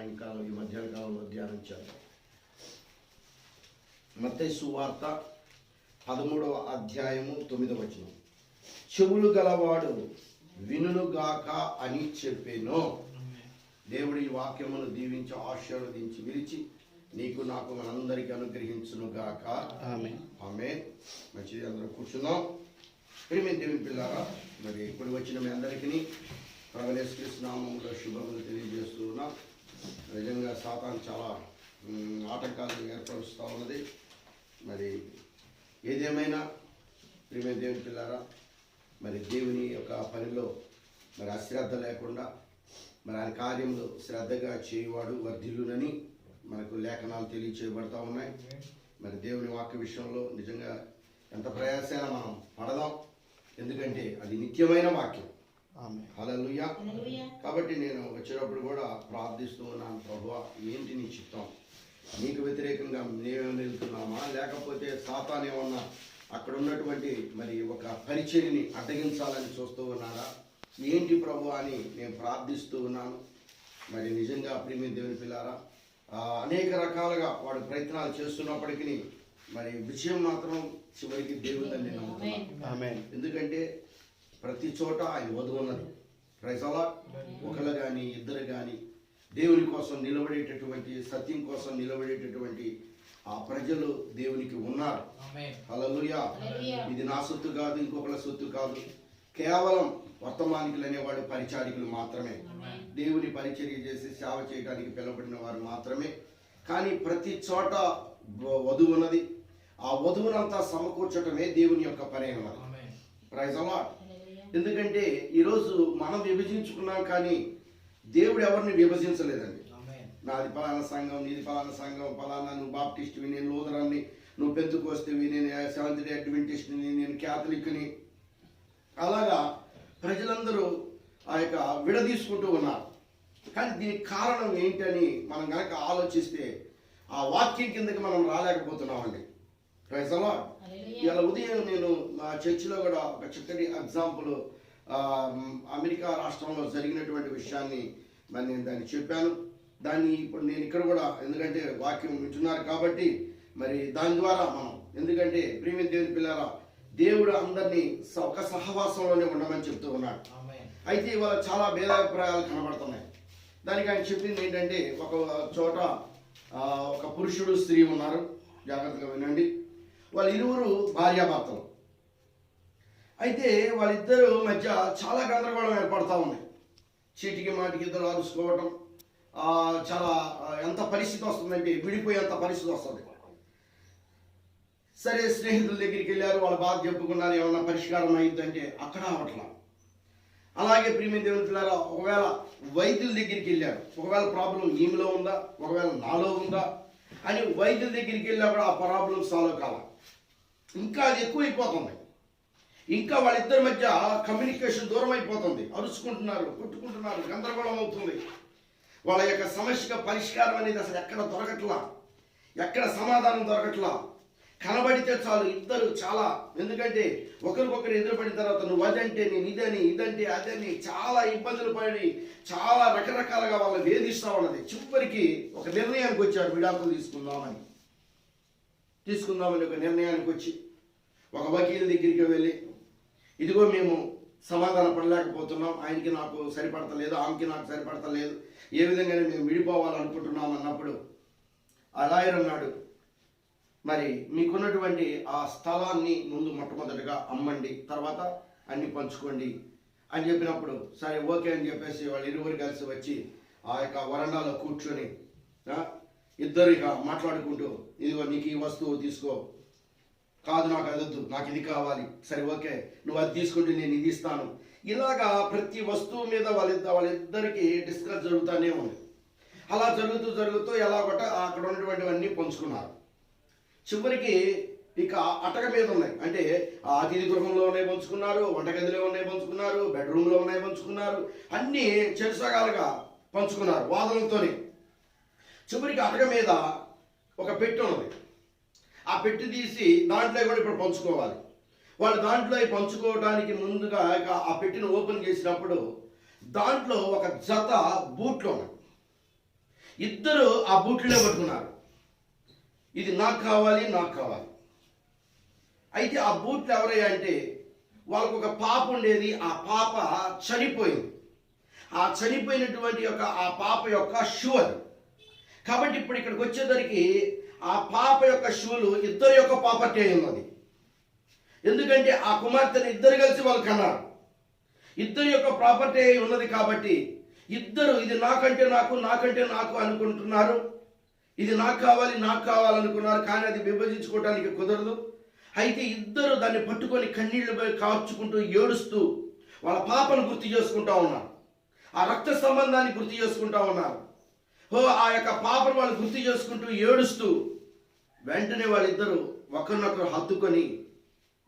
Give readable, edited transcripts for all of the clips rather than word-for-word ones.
సాయంకాలం ఈ మధ్యాహ్న కాలంలో ధ్యానం చేద్దాం. మత్తయి సువార్త 13వ అధ్యాయము 9వ వచనం. చెవులు గలవాడు వినుగాక అని చెప్పాను. దేవుడు ఈ వాక్యమును దీవించి ఆశీర్వదించి విరిచి నీకు నాకు మనందరికీ అనుగ్రహించునుగాక. ఆమేన్. మంచిది, అందరూ కూర్చున్నాం. ప్రియమైన దేవుని పిల్లారా, మరి ఇప్పుడు వచ్చిన మీ అందరికీ ప్రభువైన యేసుక్రీస్తు నామములో శుభములు తెలియజేస్తూ ఉన్నాం. నిజంగా సాతాను చాలా ఆటంకాలను ఏర్పరుస్తూ ఉన్నది. మరి ఏదేమైనా ప్రియమైన దేవుని పిల్లారా, మరి దేవుని యొక్క పనిలో మరి అశ్రద్ధ లేకుండా మరి ఆయన కార్యములు శ్రద్ధగా చేయవాడు వర్ధిల్లునని మనకు లేఖనాలు తెలియచేయబడతా ఉన్నాయి. మరి దేవుని వాక్య విషయంలో నిజంగా ఎంత ప్రయాసైనా మనం పడదాం, ఎందుకంటే అది నిత్యమైన వాక్యం. హల్లెలూయా. కాబట్టి నేను వచ్చేటప్పుడు కూడా ప్రార్థిస్తూ ఉన్నాను, ప్రభువా ఏంటి నీ చిత్తం? నీకు వ్యతిరేకంగా మేమేమైనా వెళ్తున్నామా, లేకపోతే సాతాను ఏమన్నా అక్కడ ఉన్నటువంటి మరి ఒక పరిచర్యని అడ్డగించాలని చూస్తూ ఉన్నారా, ఏంటి ప్రభు అని నేను ప్రార్థిస్తూ ఉన్నాను. మరి నిజంగా ప్రియమైన దేవుని పిల్లారా, అనేక రకాలుగా వాడు ప్రయత్నాలు చేస్తున్నప్పటికీ మరి విజయం మాత్రం చివరికి దేవుని నేను నమ్ముతున్నాను. ఎందుకంటే ప్రతి చోట ఆయన వధువు ఉన్నది. Praise the Lord. ఒకరు కానీ ఇద్దరు కానీ దేవుని కోసం నిలబడేటటువంటి, సత్యం కోసం నిలబడేటటువంటి ఆ ప్రజలు దేవునికి ఉన్నారు. హల్లెలూయా. ఇది నా సొత్తు కాదు, ఇంకొకళ్ళ సొత్తు కాదు. కేవలం వర్తమానికులు అనేవాడు పరిచారికులు మాత్రమే, దేవుని పరిచర్య చేసి సేవ చేయడానికి పిలువబడిన వారు మాత్రమే. కానీ ప్రతి చోట వధువు ఉన్నది. ఆ వధువునంతా సమకూర్చటమే దేవుని యొక్క పని అన్నది. Praise the Lord. ఎందుకంటే ఈరోజు మనం విభజించుకున్నాం, కానీ దేవుడు ఎవరిని విభజించలేదండి. నాది పలానా సంఘం, నీది పలానా సంఘం, పలానా నువ్వు బాప్టిస్ట్వి, నేను లూథరన్ని, నువ్వు పెంతుకోస్తేవి, నేను సెవెంత్ డే అడ్వెంటిస్ట్ని, నేను క్యాథలిక్ని. అలాగా ప్రజలందరూ ఆ యొక్క విడదీసుకుంటూ ఉన్నారు. కానీ దీనికి కారణం ఏంటని మనం కనుక ఆలోచిస్తే ఆ వాక్యం కిందకి మనం రాలేకపోతున్నామండి. Praise the lord. ఇలా ఉదయం నేను మా చర్చిలో కూడా ఒక చక్కటి ఎగ్జాంపుల్, అమెరికా రాష్ట్రంలో జరిగినటువంటి విషయాన్ని మరి నేను దాన్ని చెప్పాను. దాన్ని ఇప్పుడు నేను ఇక్కడ కూడా, ఎందుకంటే వాక్యం వింటున్నారు కాబట్టి మరి దాని ద్వారా మనం, ఎందుకంటే ప్రియమైన దేవుని పిల్లారా, దేవుడు అందరినీ ఒక సహవాసంలోనే ఉండమని చెప్తూ ఉన్నాడు. అయితే ఇవాళ చాలా భేదాభిప్రాయాలు కనబడుతున్నాయి. దానికి ఆయన చెప్పింది ఏంటంటే, ఒక చోట ఒక పురుషుడు స్త్రీ ఉన్నారు. జాగ్రత్తగా వినండి. వాళ్ళ ఇరువురు భార్యాభర్తలు. అయితే వాళ్ళిద్దరు మధ్య చాలా గందరగోళం ఏర్పడతా ఉంది. చీటికి మాటికి ఇద్దరు అరుచుకోవటం, చాలా ఎంత పరిస్థితి వస్తుందంటే విడిపోయేంత పరిస్థితి వస్తుంది. సరే, స్నేహితుల దగ్గరికి వెళ్ళారు, వాళ్ళ బాధ చెప్పుకున్నారు, ఏమన్నా పరిష్కారం అయ్యిద్దంటే అక్కడ అవట్లా. అలాగే ప్రియమైన దేవుని పిల్లారా, ఒకవేళ వైద్యుల దగ్గరికి వెళ్ళారు, ఒకవేళ ప్రాబ్లం ఈమెలో ఉందా, ఒకవేళ నాలో ఉందా అని వైద్యుల దగ్గరికి వెళ్ళినప్పుడు ఆ ప్రాబ్లం సాల్వ్ కాల, ఇంకా అది ఎక్కువైపోతుంది. ఇంకా వాళ్ళిద్దరి మధ్య కమ్యూనికేషన్ దూరం అయిపోతుంది. అరుచుకుంటున్నారు, కొట్టుకుంటున్నారు, గందరగోళం అవుతుంది. వాళ్ళ యొక్క సమస్యగా పరిష్కారం అనేది అసలు ఎక్కడ దొరకట్లా, ఎక్కడ సమాధానం దొరకట్లా. కనబడితే చాలు ఇద్దరు చాలా, ఎందుకంటే ఒకరికొకరు ఎదురుపడిన తర్వాత నువ్వు అదంటే నేను ఇదని, ఇదంటే అదని, చాలా ఇబ్బందులు పడి చాలా రకరకాలుగా వాళ్ళని వేధిస్తూ ఉన్నది. చివరికి ఒక నిర్ణయానికి వచ్చారు, విడాకులు తీసుకుందామని ఒక నిర్ణయానికి వచ్చి ఒక వకీల్ దగ్గరికి వెళ్ళి, ఇదిగో మేము సమాధాన పడలేకపోతున్నాం, ఆయనకి నాకు సరిపడతలేదు, ఆమెకి నాకు సరిపడతలేదు, ఏ విధంగా మేము విడిపోవాలనుకుంటున్నాం అన్నప్పుడు ఆ లాయర్ అన్నాడు, మరి మీకున్నటువంటి ఆ స్థలాన్ని ముందు మొట్టమొదటిగా అమ్మండి, తర్వాత అన్ని పంచుకోండి అని చెప్పినప్పుడు సరే ఓకే అని చెప్పేసి వాళ్ళు ఇరువురు కలిసి వచ్చి ఆ యొక్క వరండాలో కూర్చొని ఇద్దరు ఇక మాట్లాడుకుంటూ, ఇదిగో నీకు ఈ వస్తువు తీసుకో, కాదు నాకు అదొద్దు, నాకు ఇది కావాలి, సరే ఓకే నువ్వు అది తీసుకుంటే నేను ఇది ఇస్తాను. ఇలాగా ప్రతి వస్తువు మీద వాళ్ళిద్దరికి డిస్కస్ జరుగుతూనే ఉంది. అలా జరుగుతూ ఎలాగొట అక్కడ ఉన్నటువంటివన్నీ పంచుకున్నారు. చివరికి ఇక అటక మీద ఉన్నాయి, అంటే ఆ అతిథి గృహంలో ఉన్నాయి పంచుకున్నారు, వంటగదిలో ఉన్నాయి పంచుకున్నారు, బెడ్రూమ్లో ఉన్నాయి పంచుకున్నారు, అన్నీ చెరుసగాలుగా పంచుకున్నారు వాదనలతోనే. చివరికి అటక మీద ఒక పెట్టె ఉన్నది. ఆ పెట్టి తీసి దాంట్లో కూడా ఇప్పుడు పంచుకోవాలి. వాళ్ళు దాంట్లో పంచుకోవడానికి ముందుగా ఆ పెట్టిని ఓపెన్ చేసినప్పుడు దాంట్లో ఒక జత బూట్లు ఉన్నాయి. ఇద్దరు ఆ బూట్లే పట్టుకున్నారు. ఇది నాకు కావాలి, నాకు కావాలి. అయితే ఆ బూట్లు ఎవరయ్యా అంటే వాళ్ళకు ఒక పాప ఉండేది. ఆ పాప చనిపోయింది. ఆ చనిపోయినటువంటి ఆ పాప యొక్క షూ అది. కాబట్టి ఇప్పుడు ఇక్కడికి వచ్చేసరికి ఆ పాప యొక్క షూలు ఇద్దరు యొక్క ప్రాపర్టీ అయి ఉన్నది. ఎందుకంటే ఆ కుమార్తెను ఇద్దరు కలిసి వాళ్ళు కన్నారు. ఇద్దరు యొక్క ప్రాపర్టీ అయి ఉన్నది కాబట్టి ఇద్దరు ఇది నాకంటే నాకు, నాకంటే నాకు అనుకుంటున్నారు. ఇది నాకు కావాలి, నాకు కావాలనుకున్నారు. కానీ అది విభజించుకోవడానికి కుదరదు. అయితే ఇద్దరు దాన్ని పట్టుకొని కన్నీళ్లు కాచుకుంటూ ఏడుస్తూ వాళ్ళ పాపను గుర్తు చేసుకుంటా ఉన్నారు. ఆ రక్త సంబంధాన్ని గుర్తు చేసుకుంటా ఉన్నారు. ఆ యొక్క పాపను వాళ్ళు గుర్తు చేసుకుంటూ ఏడుస్తూ వెంటనే వాళ్ళిద్దరూ ఒకరినొకరు హత్తుకొని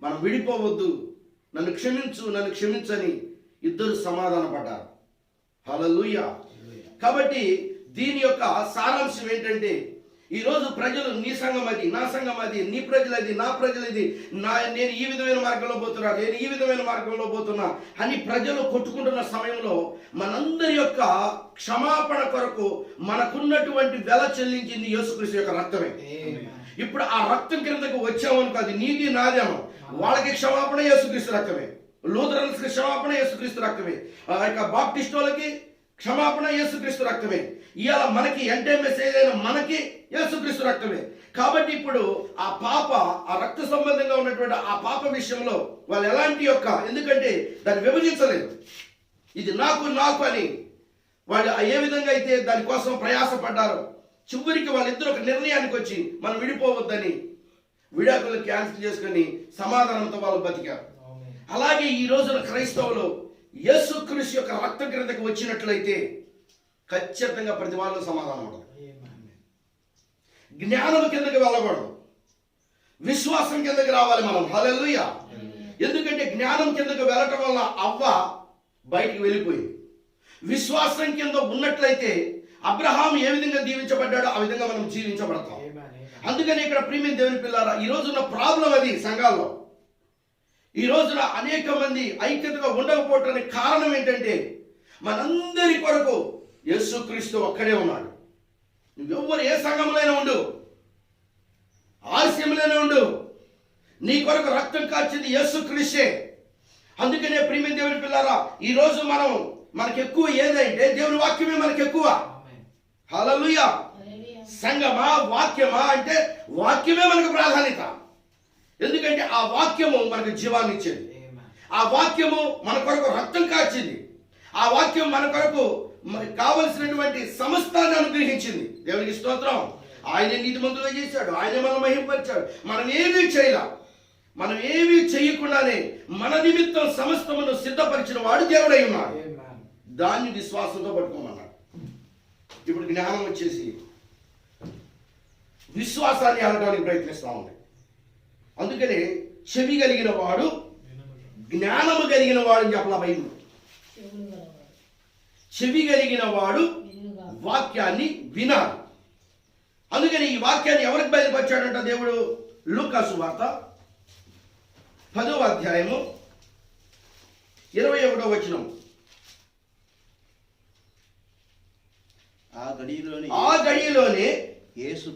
మనం విడిపోవద్దు, నన్ను క్షమించు, నన్ను క్షమించని ఇద్దరు సమాధాన పడ్డారు. హల్లెలూయా. కాబట్టి దీని యొక్క సారాంశం ఏంటంటే ఈరోజు ప్రజలు నీ సంఘం అది, నా సంఘం అది, నీ ప్రజలు అది, నా ప్రజలు ఇది, నేను ఈ విధమైన మార్గంలో పోతున్నా, నేను ఈ విధమైన మార్గంలో పోతున్నా అని ప్రజలు కొట్టుకుంటున్న సమయంలో మనందరి యొక్క క్షమాపణ కొరకు మనకున్నటువంటి వెల చెల్లించింది యేసుక్రీస్తు యొక్క రక్తమే. ఇప్పుడు ఆ రక్తం కిందకు వచ్చామనుకో అది నీది నాదేమో. వాళ్ళకి క్షమాపణ యేసుక్రీస్తు రక్తమే, లూథరన్స్కి క్షమాపణ యేసుక్రీస్తు రక్తమే, ఆ యొక్క బాప్టిస్ట్ వాళ్ళకి క్షమాపణ యేసుక్రీస్తు రక్తమే. ఇవాళ మనకి అంటే మెసేజ్ అయిన మనకి యేసుక్రీస్తు రక్తమే. కాబట్టి ఇప్పుడు ఆ పాప, ఆ రక్త సంబంధంగా ఉన్నటువంటి ఆ పాప విషయంలో వాళ్ళు ఎలాంటి యొక్క, ఎందుకంటే దాన్ని విభజించలేదు, ఇది నాకు నాకు అని వాళ్ళు ఏ విధంగా అయితే దానికోసం ప్రయాసపడ్డారో చివరికి వాళ్ళిద్దరు ఒక నిర్ణయానికి వచ్చి మనం విడిపోవద్దని విడాకులు క్యాన్సిల్ చేసుకుని సమాధానంతో వాళ్ళు బతికారు. అలాగే ఈ రోజున క్రైస్తవులు యేసుక్రీస్తు యొక్క రక్తం క్రిందకి వచ్చినట్లయితే ఖచ్చితంగా ప్రతి వాళ్ళు సమాధానం ఉండదు. జ్ఞానం కిందకి వెళ్ళకూడదు, విశ్వాసం కిందకి రావాలి మనం. హల్లెలూయా. ఎందుకంటే జ్ఞానం కిందకి వెళ్ళటం వల్ల అవ్వ బయటికి వెళ్ళిపోయింది. విశ్వాసం కింద ఉన్నట్లయితే అబ్రహాం ఏ విధంగా దీవించబడ్డాడో ఆ విధంగా మనం జీవించబడతాం. అందుకని ఇక్కడ ప్రియమైన దేవుని పిల్లారా, ఈ రోజున్న ప్రాబ్లం అది సంఘాల్లో. ఈ రోజున అనేక మంది ఐక్యతగా ఉండకపోవటానికి కారణం ఏంటంటే మనందరి కొరకు యేసుక్రీస్తు ఒక్కడే ఉన్నాడు. నువ్వెవ్వరు ఏ సంఘంలోనే ఉండు, ఆలస్యంలోనే ఉండు, నీ కొరకు రక్తం కాచింది యేసుక్రీస్తే. అందుకనే ప్రియమైన దేవుని పిల్లారా, ఈ రోజు మనకు ఎక్కువ ఏదంటే దేవుని వాక్యమే మనకు ఎక్కువ. హల్లెలూయా. సంఘమా వాక్యమా అంటే వాక్యమే మనకు ప్రాధాన్యత. ఎందుకంటే ఆ వాక్యము మనకు జీవాన్ని ఇచ్చింది. ఆ వాక్యము మన కొరకు రక్తం కాచింది. ఆ వాక్యం మన కొరకు కావలసినటువంటి సమస్తాన్ని అనుగ్రహించింది. దేవునికి స్తోత్రం. ఆయనే నీతిమంతులుగా చేశాడు, ఆయనే మనం మహిమపరిచాడు. మనం ఏమీ చేయలా, మనం ఏమీ చేయకుండానే మన నిమిత్తం సమస్తమును సిద్ధపరిచిన వాడు దేవుడై ఉన్నాడు. దాన్ని విశ్వాసంతో పట్టుకోమన్నాడు. ఇప్పుడు జ్ఞానం వచ్చేసి విశ్వాసాన్ని అనడానికి ప్రయత్నిస్తూ ఉంది. అందుకనే చెవి కలిగిన వాడు జ్ఞానము కలిగిన వాడు అని చెప్పలా బైబిల్. చెవి కలిగిన వాడు వాక్యాన్ని వినాలి. అందుకని ఈ వాక్యాన్ని ఎవరికి బయలుపరిచాడంట దేవుడు? లూకా సువార్త 10వ అధ్యాయము 21వ వచనం. ఆ గడియలోనే యేసు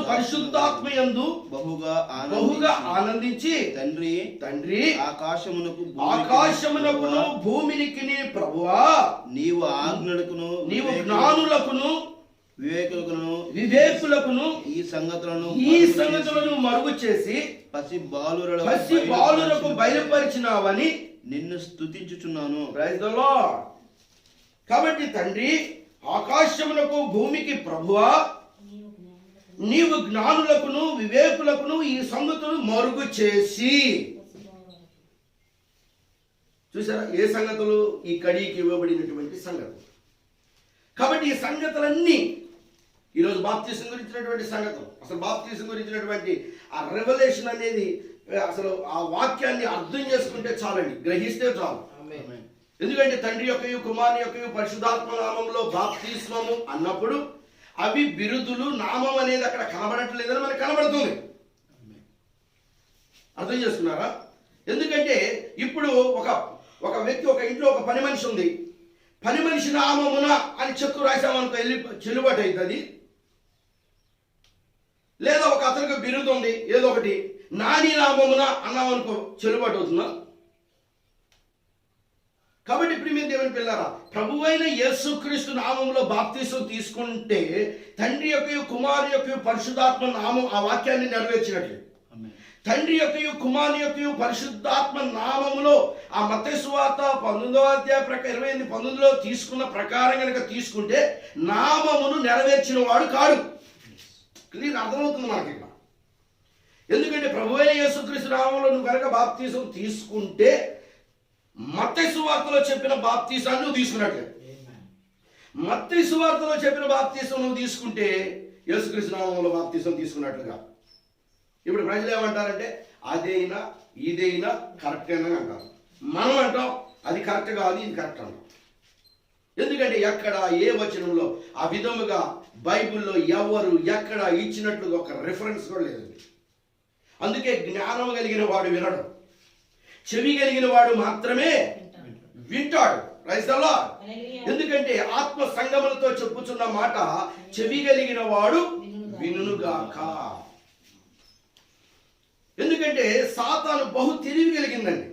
పరిశుద్ధాత్మయందు బహుగా ఆనందించి తండ్రి ఆకాశమునకును భూమికి ప్రభువా, నీవు ఆజ్ఞలకును నీవు జ్ఞానులకును వివేకులకును ఈ సంగతులను మరుగు చేసి పసి బాలురకు బయలుపరిచినావని నిన్ను స్తుతించుచున్నాను. Praise the Lord. కాబట్టి తండ్రి ఆకాశమునకు భూమికి ప్రభువా, నీవు జ్ఞానులకును వివేకులకును ఈ సంగతులు మరుగు చేసి. చూసారా ఏ సంగతులు? ఈ కడికి ఇవ్వబడినటువంటి సంగతులు. కాబట్టి ఈ సంగతులన్నీ ఈరోజు బాప్తిసం గురించినటువంటి సంగతులు, అసలు బాప్తిసం గురించినటువంటి ఆ రెవల్యూషన్ అనేది అసలు ఆ వాక్యాన్ని అర్థం చేసుకుంటే చాలండి, గ్రహిస్తే చాలు. ఎందుకంటే తండ్రి యొక్కయు కుమారుని యొక్కయు పరిశుద్ధాత్మ నామంలో బాప్తిస్మము అన్నప్పుడు అవి బిరుదులు, నామం అనేది అక్కడ కనబడట్లేదని మనకు కనబడుతుంది. అర్థం చేసుకున్నారా? ఎందుకంటే ఇప్పుడు ఒక వ్యక్తి, ఒక ఇంట్లో ఒక పని మనిషి ఉంది. పని మనిషి నామమున అని చెక్కు రాసామనుకో వెళ్ళి చెల్లుబాటు అవుతుంది. లేదా ఒక అతనికి బిరుదు ఉంది ఏదో ఒకటి నాని నామమున అన్నామనుకో చెల్లుబాటు అవుతుందా? కాబట్టి ప్రియమైన దేవుని పిల్లారా, ప్రభువైన యేసుక్రీస్తు నామంలో బాప్తీసం తీసుకుంటే తండ్రి యొక్క కుమారు యొక్క పరిశుద్ధాత్మ నామం ఆ వాక్యాన్ని నెరవేర్చినట్లు. తండ్రి యొక్క కుమారు యొక్క పరిశుద్ధాత్మ నామములో ఆ మత్తయి సువార్త 19వ అధ్యాయం ప్రకారం 28-19లో తీసుకున్న ప్రకారం కనుక తీసుకుంటే నామమును నెరవేర్చిన వాడు కాడు. క్లియర్ అర్థమవుతుంది మనకి ఇక్కడ. ఎందుకంటే ప్రభువైన యేసుక్రీస్తు నామంలో నువ్వు కనుక బాప్తీసం తీసుకుంటే మత్తయి సువార్తలో చెప్పిన బాప్తీసాన్ని నువ్వు తీసుకున్నట్లే. మత్తయి సువార్తలో చెప్పిన బాప్తీసం నువ్వు తీసుకుంటే యేసుక్రీస్తు నామంలో బాప్తీసం తీసుకున్నట్లుగా. ఇప్పుడు ప్రజలు ఏమంటారంటే అదైనా ఇదైనా కరెక్ట్ అని అంటారు. మనం అంటాం అది కరెక్ట్ కాదు ఇది కరెక్ట్ అంటాం. ఎందుకంటే ఎక్కడ ఏ వచనంలో ఆ విధముగా బైబిల్లో ఎవరు ఎక్కడ ఇచ్చినట్లుగా ఒక రిఫరెన్స్ కూడా లేదండి. అందుకే జ్ఞానం కలిగిన వాడు వినడు, చెవి కలిగిన వాడు మాత్రమే వింటాడు. Praise the Lord. ఎందుకంటే ఆత్మ సంగములతో చెప్పుచున్న మాట చెవి కలిగిన వాడు వినుగాక. ఎందుకంటే సాతాను బహు తెలివి కలిగిందండి.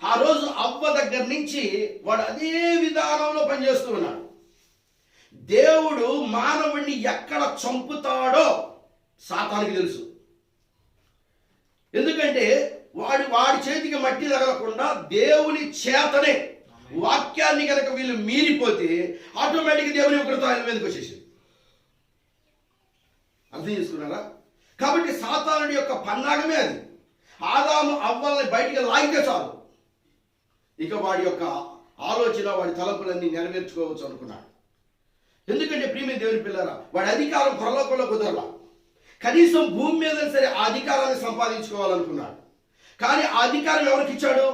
ఆ రోజు అవ్వ దగ్గర నుంచి వాడు అదే విధానంలో పనిచేస్తూ ఉన్నాడు. దేవుడు మానవుడిని ఎక్కడ చంపుతాడో సాతానికి తెలుసు. ఎందుకంటే వాడి చేతికి మట్టి తగలకుండా దేవుని చేతనే వాక్యాన్ని కనుక వీళ్ళు మీరిపోతే ఆటోమేటిక్గా దేవుని ఉగ్రత ఆయన మీదకి వచ్చేసింది. అర్థం చేసుకున్నారా? కాబట్టి సాతానుడి యొక్క పన్నాగమే అది. ఆదాము అవ్వల్ని బయటికి లాగితే చాలు, ఇక వాడి యొక్క ఆలోచన వాడి తలంపులన్నీ నెరవేర్చుకోవచ్చు అనుకున్నాడు. ఎందుకంటే ప్రియమైన దేవుని పిల్లరా, వాడి అధికారం పరలోకంలో కుదరలా. కనీసం భూమి మీద సరే ఆ అధికారాన్ని సంపాదించుకోవాలనుకున్నాడు. కానీ ఆ అధికారం ఎవరికి ఇచ్చాడు?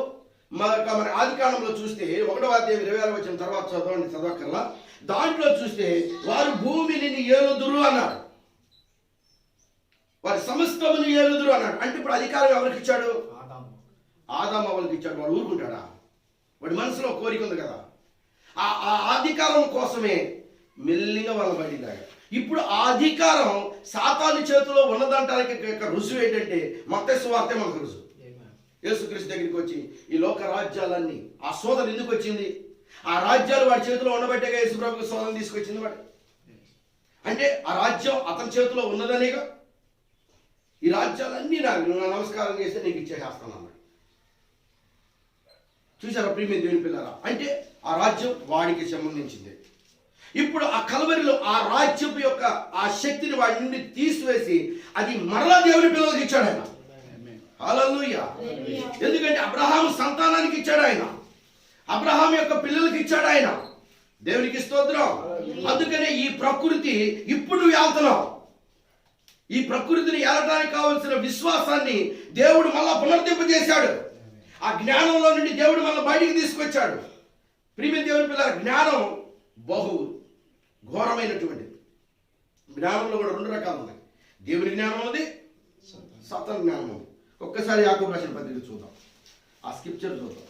మన ఆదికాండంలో చూస్తే 1వ అధ్యాయం 26వ వచనం తర్వాత చదవకల్లా దాంట్లో చూస్తే వారు భూమిని ఏలుదురు అన్నాడు, వారి సమస్తమును ఏలుదురు అన్నాడు. అంటే ఇప్పుడు అధికారం ఎవరికి ఇచ్చాడు? ఆదాము అవ్వలకు ఇచ్చాడు. వాడు ఊరుకుంటాడా? వాడి మనసులో కోరిక ఉంది కదా, ఆ అధికారం కోసమే మెల్లిగా వాళ్ళ బయటికి. ఇప్పుడు ఆ అధికారం సాతాను చేతిలో ఉన్నదంటానికి రుజువు ఏంటంటే మత్తయి సువార్తే మనకు రుజువు. యేసుక్రీస్తు దగ్గరికి వచ్చి ఈ లోక రాజ్యాలన్నీ, ఆ సోదరు ఎందుకు వచ్చింది? ఆ రాజ్యాలు వాడి చేతిలో ఉండబట్టే యేసుప్రభుకి సోదరు తీసుకొచ్చింది వాడు. అంటే ఆ రాజ్యం అతని చేతిలో ఉన్నదనేగా. ఈ రాజ్యాలన్నీ నాకు నమస్కారం చేస్తే నీకు ఇచ్చేసేస్తాను అన్నాడు. చూసారా ప్రియమైన దేవుని పిల్లరా? అంటే ఆ రాజ్యం వాడికి సంబంధించింది. ఇప్పుడు ఆ కల్వరిలో ఆ రాజ్యపు యొక్క ఆ శక్తిని వాడి నుండి తీసివేసి అది మరలా దేవుని పిల్లలకి ఇచ్చాడు ఆయన. హల్లెలూయా. ఎందుకంటే అబ్రహాం సంతానానికి ఇచ్చాడు ఆయన, అబ్రహాం యొక్క పిల్లలకి ఇచ్చాడు ఆయన. దేవునికి స్తోత్రం. అందుకనే ఈ ప్రకృతి ఇప్పుడు నువ్వు వెళ్తున్నావు. ఈ ప్రకృతిని ఏలడానికి కావలసిన విశ్వాసాన్ని దేవుడు మళ్ళా పునర్దింపజేశాడు. ఆ జ్ఞానంలో నుండి దేవుడు మళ్ళీ బయటికి తీసుకొచ్చాడు. ప్రియమైన దేవుని పిల్లల, జ్ఞానం బహు ఘోరమైనటువంటిది. జ్ఞానంలో కూడా 2 రకాలు ఉన్నాయి. దేవుని జ్ఞానం ఉంది, సాతాను జ్ఞానం ఉంది. ఒక్కసారి యాకోబు రాసిన పత్రిక చూద్దాం, ఆ స్క్రిప్చర్ చూద్దాం.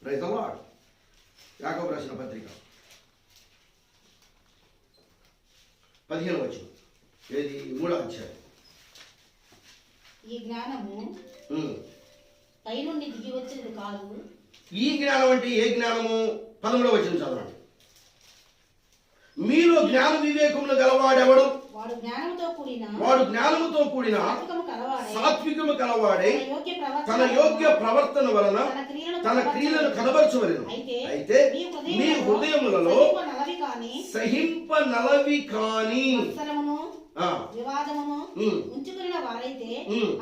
Praise the Lord. యాకోబు రాసిన పత్రిక 15వ వచనం, ఏది 3వ అధ్యాయం. ఈ జ్ఞానము పై నుండి దిగి వచ్చేది కాదు. ఈ జ్ఞానం అంటే ఏ జ్ఞానము? 13వ వచనం చదవండి. మీలో జ్ఞాన వివేకములు గలవాడెవడు? వాడు జ్ఞానముతో కూడిన సాత్వికము కలవాడై తన యోగ్య ప్రవర్తన వలన తన క్రియలను కనబరచవలెను. అయితే మీ హృదయములలో సహింపనలవి కాని వివాదమును ఉంచుకున్న వారైతే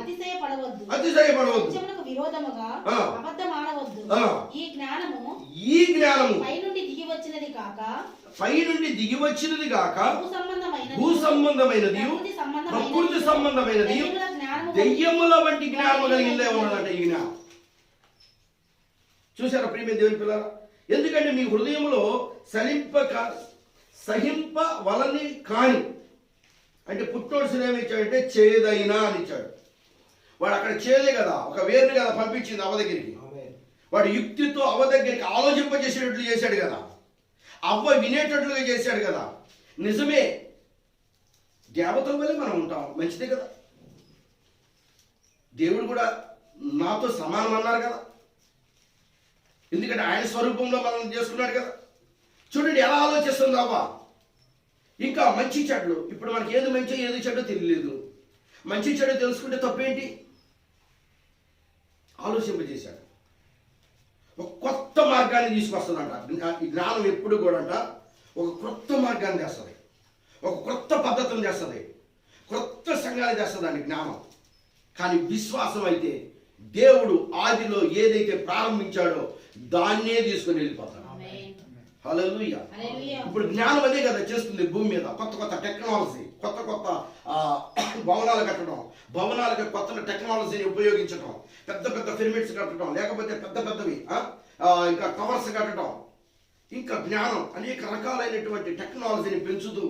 అతిశయపడవద్దు, విరోధముగా అబద్ధమాడవద్దు. ఈ జ్ఞానము పై నుండి దిగి వచ్చినది కాక భూ సంబంధమైనది, ప్రకృతి సంబంధమైనది, దెయ్యముల వంటి జ్ఞానము కలిగిందే ఉన్నదంట ఈ జ్ఞానం. చూసారా ప్రియమైన దేవుని పిల్లరా? ఎందుకంటే మీ హృదయంలో సహింప వలని కాని, అంటే పుట్టోడ్సులు ఏమి ఇచ్చాడంటే చేదైనా అని ఇచ్చాడు. వాడు అక్కడ చేదే కదా, ఒక వేరుని కదా పంపించింది అవ్వ దగ్గరికి. వాడు యుక్తితో అవ్వ దగ్గరికి ఆలోచింపజేసేటట్లు చేశాడు కదా, అవ్వ వినేటట్లుగా చేశాడు కదా. నిజమే, దేవతల వల్లే మనం ఉంటాం, మంచిదే కదా. దేవుడు కూడా నాతో సమానం అన్నారు కదా, ఎందుకంటే ఆయన స్వరూపంలో మనం చేసుకున్నాడు కదా. చూడండి ఎలా ఆలోచిస్తుంది అవ్వ. ఇంకా మంచి చెడ్లు, ఇప్పుడు మనకి ఏది మంచి ఏది చెడ్డో తెలియలేదు. మంచి చెడు తెలుసుకుంటే తప్పేంటి? ఆలోచింపజేశాడు. ఒక కొత్త మార్గాన్ని తీసుకొస్తుందంట. ఈ జ్ఞానం ఎప్పుడు కూడా అంట ఒక క్రొత్త మార్గాన్ని తెస్తుంది, ఒక క్రొత్త పద్ధతిని తెస్తుంది, క్రొత్త సంఘాన్ని తెస్తుందండి జ్ఞానం. కానీ విశ్వాసం అయితే దేవుడు ఆదిలో ఏదైతే ప్రారంభించాడో దాన్నే తీసుకొని వెళ్ళిపోతాడు. హల్లెలూయా. ఇప్పుడు జ్ఞానం అదే కదా చేస్తుంది భూమి మీద. కొత్త కొత్త టెక్నాలజీ, కొత్త కొత్త భవనాలు కట్టడం, భవనాలకు కొత్త టెక్నాలజీని ఉపయోగించడం, పెద్ద పెద్ద పిరమిడ్స్ కట్టడం, లేకపోతే పెద్ద పెద్దవి ఇంకా టవర్స్ కట్టడం, ఇంకా జ్ఞానం అనేక రకాలైనటువంటి టెక్నాలజీని పెంచుతూ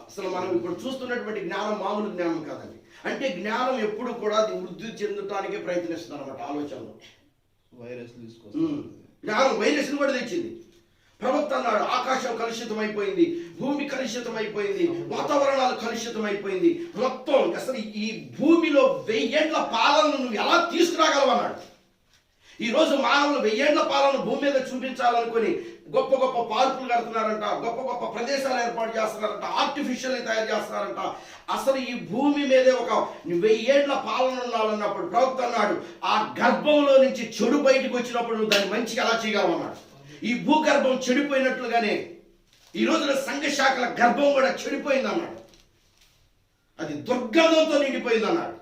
అసలు మనం ఇప్పుడు చూస్తున్నటువంటి జ్ఞానం మామూలు జ్ఞానం కాదండి. అంటే జ్ఞానం ఎప్పుడు కూడా అది వృద్ధి చెందటానికే ప్రయత్నిస్తున్నారు అన్నమాట ఆలోచనలు. వైరస్ తీసుకొస్తుంది జ్ఞానం వైరస్ని కూడా తెచ్చింది. ప్రవక్త అన్నాడు ఆకాశం కలుషితం అయిపోయింది, భూమి కలుషితం అయిపోయింది, వాతావరణాలు కలుషితం అయిపోయింది, మొత్తం అసలు ఈ భూమిలో 1000 ఏళ్ల పాలనను నువ్వు ఎలా తీసుకురాగలవు అన్నాడు. ఈ రోజు మానవులు 1000 ఏళ్ల పాలన భూమి మీద చూపించాలనుకుని గొప్ప గొప్ప పార్కులు కడుతున్నారంట, గొప్ప గొప్ప ప్రదేశాలు ఏర్పాటు చేస్తున్నారంట, ఆర్టిఫిషియల్ తయారు చేస్తున్నారంట. అసలు ఈ భూమి మీదే ఒక 1000 ఏళ్ల పాలన ఉండాలన్నప్పుడు ప్రవక్త అన్నాడు ఆ గర్భంలో నుంచి చెడు బయటకు వచ్చినప్పుడు నువ్వు దాన్ని మంచిగా ఎలా చేయగలవన్నాడు. ఈ భూగర్భం చెడిపోయినట్లుగానే ఈ రోజున సంఘ శాఖల గర్భం కూడా చెడిపోయింది అన్నాడు. అది దుర్గంధంతో నిండిపోయింది అన్నాడు.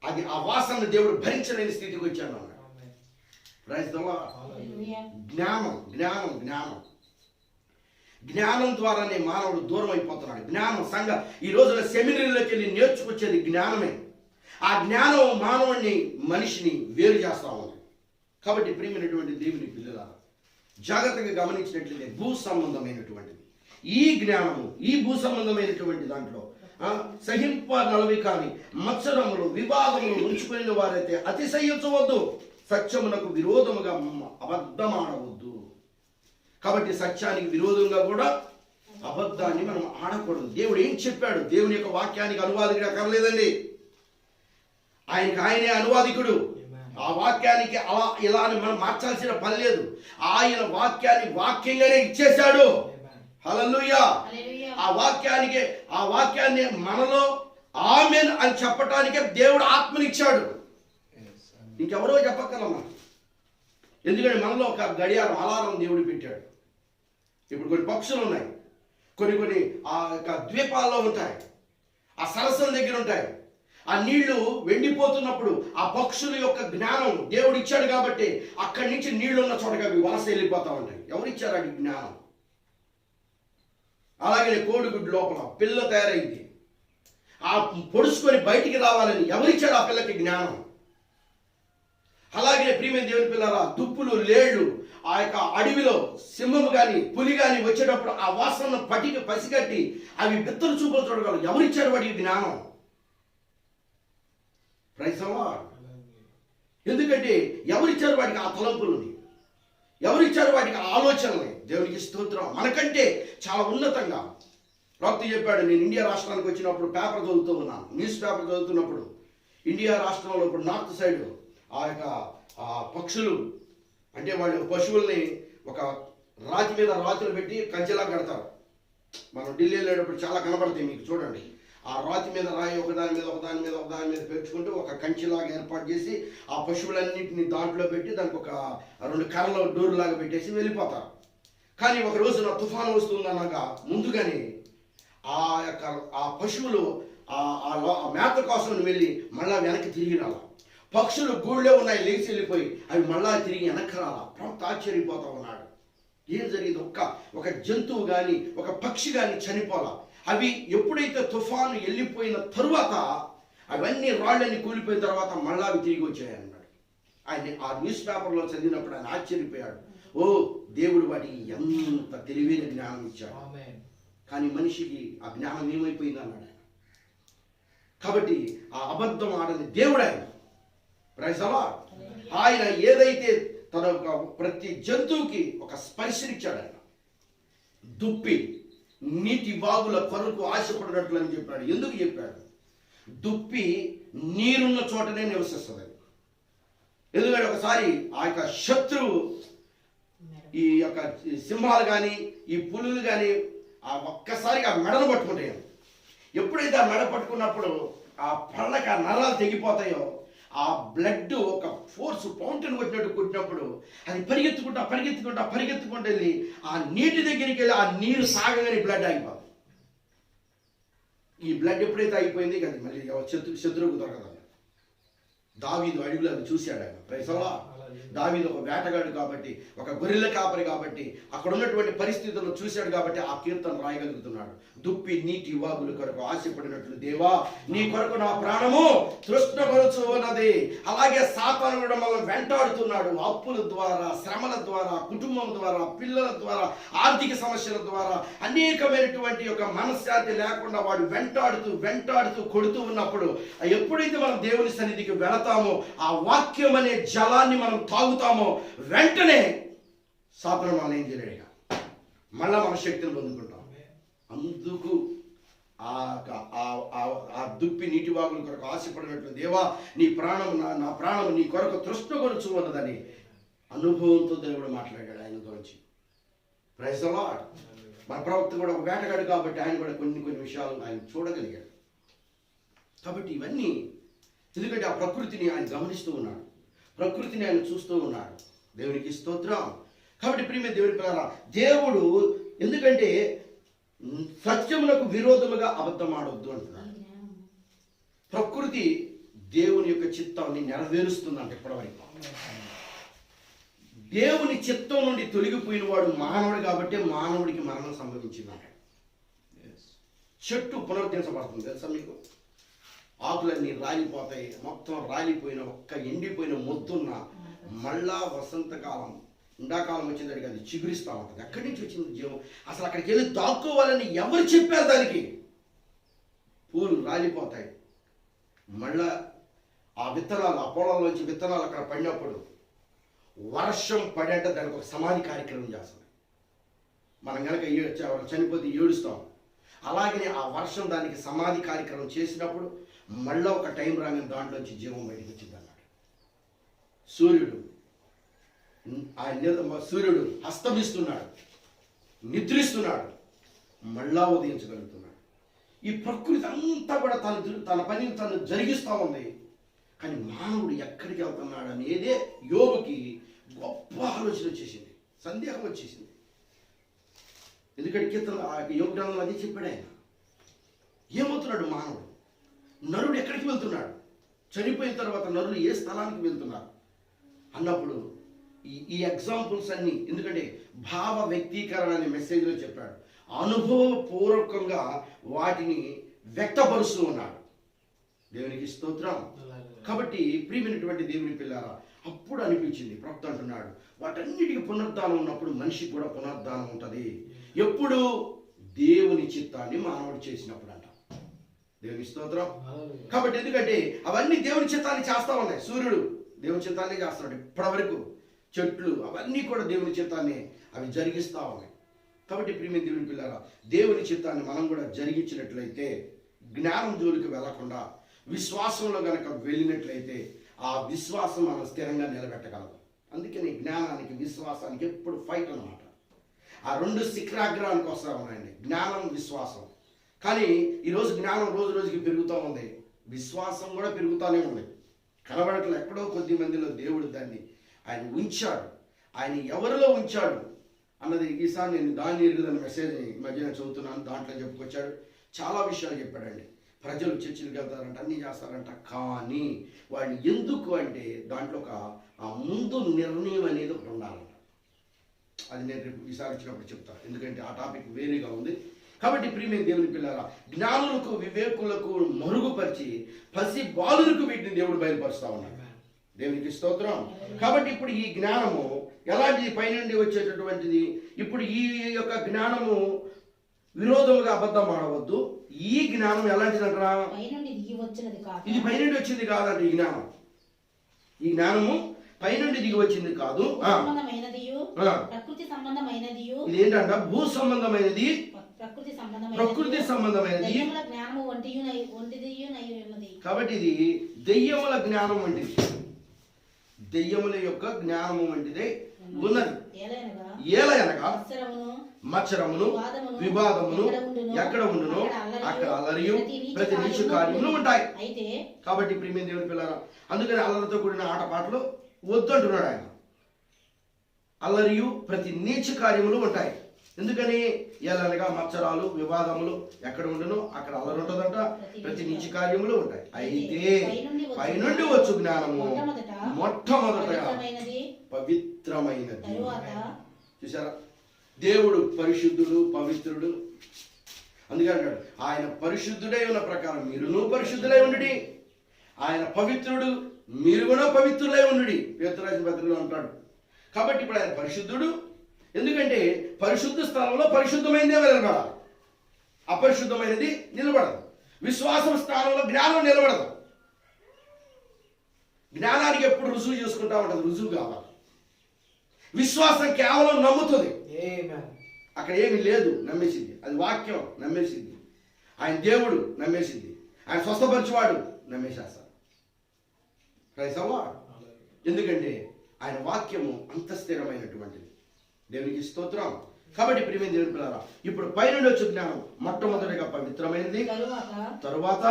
అది ఆ వాసన దేవుడు భరించలేని స్థితికి వచ్చాడు అన్నాడు. జ్ఞానం జ్ఞానం జ్ఞానం జ్ఞానం ద్వారానే మానవుడు దూరం అయిపోతున్నాడు. జ్ఞానం సంఘ ఈ రోజున సెమినరీలోకి వెళ్ళి నేర్చుకొచ్చేది జ్ఞానమే. ఆ జ్ఞానం మానవుడిని మనిషిని వేరు చేస్తా ఉంది. కాబట్టి ప్రియమైనటువంటి దేవుని పిల్లలారా జాగ్రత్తగా గమనించినట్లయితే భూ సంబంధమైనటువంటిది ఈ జ్ఞానము, ఈ భూ సంబంధమైనటువంటి దాంట్లో సహింపగలవి కానీ మత్సరములు వివాదములు ఉంచుకునే వారైతే అతిశయించవద్దు, సత్యమునకు విరోధముగా అబద్ధమాడవద్దు. కాబట్టి సత్యానికి విరోధంగా కూడా అబద్ధాన్ని మనం ఆడకూడదు. దేవుడు ఏం చెప్పాడు? దేవుని యొక్క వాక్యానికి అనువాదికుడు అక్కర్లేదండి, ఆయనకి ఆయనే అనువాదికుడు. ఆ వాక్యానికి అలా ఇలా అని మనం మార్చాల్సిన పని లేదు. ఆయన వాక్యాన్ని వాక్యంగానే ఇచ్చేశాడు. హల్లెలూయా. ఆ వాక్యాన్ని మనలో ఆమేన్ అని చెప్పటానికే దేవుడు ఆత్మనిచ్చాడు. ఇంకెవరో చెప్పక్కర్లమ్మా. ఎందుకంటే మనలో ఒక గడియారం అలారం దేవుడు పెట్టాడు. ఇప్పుడు కొన్ని పక్షులు ఉన్నాయి, కొన్ని ఆ యొక్క ద్వీపాల్లో ఉంటాయి, ఆ సరస్సుల దగ్గర ఉంటాయి. ఆ నీళ్లు వెండిపోతున్నప్పుడు ఆ పక్షుల యొక్క జ్ఞానం దేవుడు ఇచ్చాడు కాబట్టి అక్కడి నుంచి నీళ్లు ఉన్న చోటకి అవి వలస వెళ్ళిపోతా ఉంటాయి. ఎవరిచ్చారు అది జ్ఞానం? అలాగే కోడిగుడ్డు లోపల పిల్ల తయారైంది, ఆ పొడుచుకొని బయటికి రావాలని ఎవరిచ్చాడు ఆ పిల్లకి జ్ఞానం? అలాగే ప్రియమైన దేవుని పిల్లల దుప్పులు లేళ్లు ఆ యొక్క అడవిలో సింహము కానీ పులి కానీ వచ్చేటప్పుడు ఆ వాసనను పసిగట్టి అవి బిత్తలు చూపులు చూడగలరు. ఎవరిచ్చారు వాడికి జ్ఞానం? ఎందుకంటే ఎవరిచ్చారు వాడికి ఆ తలంపులని? ఎవరిచ్చారు వాడికి ఆలోచనల్ని? దేవునికి స్తోత్రం. మనకంటే చాలా ఉన్నతంగా ప్రవక్త చెప్పాడు. నేను ఇండియా రాష్ట్రానికి వచ్చినప్పుడు పేపర్ చదువుతూ ఉన్నాను, న్యూస్ పేపర్ చదువుతున్నప్పుడు ఇండియా రాష్ట్రంలో ఇప్పుడు నార్త్ సైడ్ ఆ యొక్క పక్షులు అంటే వాళ్ళు పశువుల్ని ఒక రాతి మీద రాతులు పెట్టి కంచెలా కడతారు. మనం ఢిల్లీ వెళ్ళేటప్పుడు చాలా కనబడతాయి మీకు, చూడండి. ఆ రాతి మీద రాయి ఒకదాని మీద పెట్టుకుంటూ ఒక కంచెలాగా ఏర్పాటు చేసి ఆ పశువులన్నింటినీ దాంట్లో పెట్టి దానికి ఒక 2 కర్రలు డోర్ లాగా పెట్టేసి వెళ్ళిపోతారు. కానీ ఒక రోజున తుఫాను వస్తుందనగా ముందుగానే ఆ పశువులు ఆ మేత కోసం వెళ్ళి మళ్ళా వెనక్కి తిరిగి రాల. పక్షులు గూళ్ళో ఉన్నాయి, లేచి వెళ్ళిపోయి అవి మళ్ళా తిరిగి వెనక్కి రాల. ప్రవక్త ఆశ్చర్యపోతా ఉన్నాడు. ఏం జరిగింది? ఒక జంతువు కానీ ఒక పక్షి కానీ చనిపోలా. అవి ఎప్పుడైతే తుఫాను వెళ్ళిపోయిన తరువాత అవన్నీ రాళ్ళని కూలిపోయిన తర్వాత మళ్ళా అవి తిరిగి వచ్చాయన్నాడు. ఆయన ఆ న్యూస్ పేపర్లో చదివినప్పుడు ఆయన ఆశ్చర్యపోయాడు. ఓ దేవుడు వాటికి ఎంత తెలివైన జ్ఞానం ఇచ్చాడు. కానీ మనిషికి ఆ జ్ఞానం ఏమైపోయింది అన్నాడు ఆయన. కాబట్టి ఆ అబద్ధం ఆడని దేవుడు ఆయన. Praise the Lord. ఆయన ఏదైతే తన యొక్క ప్రతి జంతువుకి ఒక స్పర్శనిచ్చాడు. ఆయన దుప్పి నీటి వాగుల కొరకు ఆశపడినట్లు అని చెప్పాడు. ఎందుకు చెప్పాడు? దుప్పి నీరున్న చోటనే నివసిస్తుంది. ఎందుకంటే ఒకసారి ఆ యొక్క శత్రువు ఈ యొక్క సింహాలు కానీ ఈ పులులు కానీ ఆ ఒక్కసారిగా మెడను పట్టుకుంటాయి. ఎప్పుడైతే ఆ మెడ పట్టుకున్నప్పుడు ఆ పళ్ళకి ఆ నరాలు తెగిపోతాయో, ఆ బ్లడ్ ఒక ఫోర్స్ ఫౌంటైన్ కొట్టినప్పుడు అది పరిగెత్తుకుంటూ వెళ్ళి ఆ నీటి దగ్గరికి వెళ్ళి ఆ నీరు సాగగానే బ్లడ్ ఆగిపోతుంది. ఈ బ్లడ్ ఎప్పుడైతే అయిపోయింది కదా మళ్ళీ శత్రువుకు దొరకదు. దావీదు అడుగులు అది చూశాడు ఆయన. Praise the Lord. దావీదు ఒక వేటగాడు కాబట్టి, ఒక గొర్రెల కాపరి కాబట్టి, అక్కడ ఉన్నటువంటి పరిస్థితులను చూశాడు కాబట్టి ఆ కీర్తన రాయగలుగుతున్నాడు. దుప్పి నీటి వాగుల కొరకు ఆశపడినట్లు దేవా నీ కొరకు నా ప్రాణము తృష్ణపరుచు ఉన్నది. అలాగే సాతాను కూడా మనల్ని వెంటాడుతున్నాడు. అప్పుల ద్వారా, శ్రమల ద్వారా, కుటుంబం ద్వారా, పిల్లల ద్వారా, ఆర్థిక సమస్యల ద్వారా, అనేకమైనటువంటి యొక్క మనశ్శాంతి లేకుండా వాడు వెంటాడుతూ కొడుతూ ఉన్నప్పుడు ఎప్పుడైతే మనం దేవుని సన్నిధికి వెళతామో, ఆ వాక్యం అనే జలాన్ని మనం తాగుతామో, వెంటనే సాతాను మనం ఏం చేయలేడు. మళ్ళా మన శక్తిని పొందుకుంటాం. అందుకు ఆ దుప్పి నీటి వాగుల కొరకు ఆశపడినట్లు దేవా నీ ప్రాణం నా ప్రాణం నీ కొరకు తృష్ణగొనుచు ఉన్నదని అనుభవంతో దేవుడు మాట్లాడాడు ఆయనతోంచి. Praise the lord. మన ప్రవక్త కూడా ఒక వేటగాడు కాబట్టి ఆయన కూడా కొన్ని విషయాలు ఆయన చూడగలిగాడు. కాబట్టి ఇవన్నీ ఎందుకంటే ఆ ప్రకృతిని ఆయన గమనిస్తూ ఉన్నాడు, ప్రకృతిని ఆయన చూస్తూ ఉన్నాడు. దేవునికి స్తోత్రం. కాబట్టి ప్రియమైన దేవుని పిల్లరా, దేవుడు ఎందుకంటే సత్యములకు విరోధముగా అబద్ధం ఆడవద్దు అంటున్నాడు. ప్రకృతి దేవుని యొక్క చిత్తాన్ని నెరవేరుస్తుందంట. ఇప్పటివరకు దేవుని చిత్తం నుండి తొలగిపోయిన వాడు మానవుడు కాబట్టి మానవుడికి మరణం సంభవించిందంట. చెట్టు పునరుద్ధరించబడుతుంది తెలుసా మీకు? ఆకులన్నీ రాలిపోతాయి. మొత్తం రాలిపోయిన ఒక్క ఎండిపోయిన మొత్తున్న మళ్ళా వసంతకాలం ఎండాకాలం వచ్చేదానికి అది చిగురిస్తూ ఉంటుంది. ఎక్కడి నుంచి వచ్చింది జీవం? అసలు అక్కడికి వెళ్ళి దాక్కోవాలని ఎవరు చెప్పారు? దానికి పూలు రాలిపోతాయి. మళ్ళా ఆ విత్తనాలు, ఆ పొలంలోంచి విత్తనాలు అక్కడ పడినప్పుడు వర్షం పడేట దానికి ఒక సమాధి కార్యక్రమం చేస్తుంది. మనం కనుక చనిపోతే ఏడుస్తాం. అలాగనే ఆ వర్షం దానికి సమాధి కార్యక్రమం చేసినప్పుడు మళ్ళీ ఒక టైం రాగానే దాంట్లోంచి జీవం బయటకు వచ్చింది అన్నాడు. సూర్యుడు అస్తమిస్తున్నాడు, నిద్రిస్తున్నాడు, మళ్ళా ఉదయించగలుగుతున్నాడు. ఈ ప్రకృతి అంతా కూడా తన పనిని తను జరిగిస్తూ ఉంది. కానీ మానవుడు ఎక్కడికి వెళ్తున్నాడు అనేదే యోబుకి గొప్ప ఆలోచన వచ్చేసింది, సందేహం వచ్చేసింది. ఎందుకంటే యోగ గ్రంథంలో అదే చెప్పాడు ఆయన. ఏమవుతున్నాడు మానవుడు? నరుడు ఎక్కడికి వెళ్తున్నాడు? చనిపోయిన తర్వాత నరులు ఏ స్థలానికి వెళ్తున్నారు అన్నప్పుడు ఈ ఎగ్జాంపుల్స్ అన్నీ, ఎందుకంటే భావ వ్యక్తీకరణ అనే మెసేజ్లో చెప్పాడు. అనుభవపూర్వకంగా వాటిని వ్యక్తపరుస్తూ ఉన్నాడు. దేవునికి స్తోత్రం. కాబట్టి ప్రియమైనటువంటి దేవుని పిల్లారా, అప్పుడు అనిపించింది, ప్రవక్త అంటున్నాడు, వాటన్నిటికీ పునరుద్ధానం ఉన్నప్పుడు మనిషికి కూడా పునరుద్ధానం ఉంటుంది. ఎప్పుడు? దేవుని చిత్తాన్ని మానవుడు చేసినప్పుడు అంట. దేవుని స్తోత్రం. కాబట్టి ఎందుకంటే అవన్నీ దేవుని చిత్తాన్ని చేస్తా ఉన్నాయి. సూర్యుడు దేవుని చిత్తాన్ని చేస్తున్నాడు. ఇప్పటి వరకు చెట్లు అవన్నీ కూడా దేవుని చిత్తాన్ని అవి జరిగిస్తూ ఉన్నాయి. కాబట్టి ప్రియమైన దేవుని పిల్లారా, దేవుని చిత్తాన్ని మనం కూడా జరిగించినట్లయితే, జ్ఞానం జోలికి వెళ్లకుండా విశ్వాసంలో గనక వెళ్ళినట్లయితే ఆ విశ్వాసం మనం స్థిరంగా నిలబెట్టగలదు. అందుకని జ్ఞానానికి విశ్వాసానికి ఎప్పుడు ఫైట్ అన్నమాట. ఆ రెండు శిఖరాగ్రహానికి వస్తూ ఉన్నాయండి, జ్ఞానం, విశ్వాసం. కానీ ఈరోజు జ్ఞానం రోజు రోజుకి పెరుగుతూ ఉంది, విశ్వాసం కూడా పెరుగుతూనే ఉంది. కనబడట్లేదు. ఎక్కడో కొద్ది మందిలో దేవుడు దాన్ని ఆయన ఉంచాడు. ఆయన ఎవరిలో ఉంచాడు అన్నది ఈసారి నేను దాన్ని ఎరుగుదన్న మెసేజ్ని ఈ మధ్యన చదువుతున్నాను. దాంట్లో చెప్పుకొచ్చాడు, చాలా విషయాలు చెప్పాడండి. ప్రజలు చర్చిలకు వెళ్తారంట, అన్నీ చేస్తారంట. కానీ వాళ్ళు ఎందుకు అంటే దాంట్లో ఆ ముందు నిర్ణయం అనేది ఒకటి ఉండాలంట. అది నేను రేపు ఈసారి వచ్చినప్పుడు చెప్తాను, ఎందుకంటే ఆ టాపిక్ వేరేగా ఉంది. కాబట్టి ప్రియమైన దేవుని పిల్లరా, జ్ఞానులకు వివేకులకు మరుగుపరిచి పసి బాలులకు వీటిని దేవుడు బయలుపరుస్తా ఉన్నాడు. దేవునికి స్తోత్రం. కాబట్టి ఇప్పుడు ఈ జ్ఞానము ఎలాంటిది? పైనుండి వచ్చేటటువంటిది. ఇప్పుడు ఈ యొక్క జ్ఞానము విరోధముగా అబద్ధం ఆడవద్దు. ఈ జ్ఞానం ఎలాంటిదంటారా? ఇది పైనుండి వచ్చింది కాదంట. ఈ జ్ఞానం ఈ జ్ఞానము పైనుండి దిగి వచ్చింది కాదు. సంబంధమైనదియు ప్రకృతి సంబంధమైనదియు. ఇది ఏంటంట? భూ సంబంధమైనది, ప్రకృతి సంబంధమైనది. జ్ఞానము వంటిదియు ఉన్నది. కాబట్టి ఇది దెయ్యముల జ్ఞానం వంటిది, దెయ్యముల యొక్క జ్ఞానము వంటిదే ఉన్నది. ఏలయనగా మత్సరమును వివాదమును ఎక్కడ ఉండునో అక్కడ అల్లరియు ప్రతి నీచ కార్యములు ఉంటాయి. కాబట్టి ప్రియమైన దేవుని పిల్లరా, అందుకని అల్లరితో కూడిన ఆటపాటలు వద్దు అంటున్నాడు ఆయన. అల్లరియు ప్రతి నీచ కార్యములు ఉంటాయి. ఎందుకని? ఏలనగా మత్సరాలు వివాదములు ఎక్కడ ఉండునో అక్కడ అల్లరి ఉంటుందంట, ప్రతి నీచ కార్యములు ఉంటాయి. అయితే పైనుండి వచ్చు జ్ఞానము మొట్టమొదటగా పవిత్రమైనది. చూసారా? దేవుడు పరిశుద్ధుడు, పవిత్రుడు. అందుకే అంటాడు, ఆయన పరిశుద్ధుడై ఉన్న ప్రకారం మీరును పరిశుద్ధులై ఉండుడి. ఆయన పవిత్రుడు, మీరు కూడా పవిత్రులై ఉండుడి, పేతురు పత్రికలో అంటాడు. కాబట్టి ఇప్పుడు ఆయన పరిశుద్ధుడు. ఎందుకంటే పరిశుద్ధ స్థలంలో పరిశుద్ధమైనదే నిలబడాలి, అపరిశుద్ధమైనది నిలబడదు. విశ్వాసం స్థానంలో జ్ఞానం నిలబడదు. జ్ఞానానికి ఎప్పుడు రుజువు చేసుకుంటా ఉంటుంది, రుజువు కావాలి. విశ్వాసం కేవలం నమ్ముతుంది, అక్కడ ఏమి లేదు నమ్మేసింది. అది వాక్యం నమ్మేసింది, ఆయన దేవుడు నమ్మేసింది, ఆయన స్వస్థపరిచేవాడు నమ్మేసేస్తాడు. ఎందుకంటే ఆయన వాక్యము అంత స్థిరమైనటువంటిది. దేవునికి స్తోత్రం. కాబట్టి ప్రియమైన దేవుని పిల్లరా, ఇప్పుడు పైనుండి వచ్చే జ్ఞానం మొట్టమొదటిగా పవిత్రమైనది, తరువాత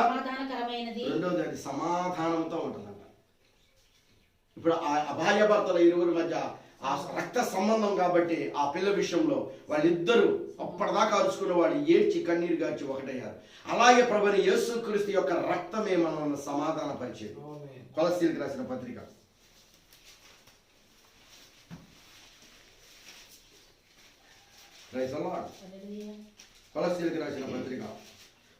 రెండవది అది సమాధానంతో ఉంటుందంట. ఇప్పుడు ఆ భార్య భర్తల ఇరువురి మధ్య ఆ రక్త సంబంధం కాబట్టి ఆ పిల్ల విషయంలో వాళ్ళిద్దరూ అప్పటిదాకా అరుచుకున్న వాళ్ళు ఏడ్చి కన్నీరు గార్చి ఒకటయ్యారు. అలాగే ప్రభువైన యేసుక్రీస్తు యొక్క రక్తమే మనల్ని సమాధాన పరిచేది. కొలస్సీలకు రాసిన పత్రిక కొలస్సీలకు రాసిన పత్రిక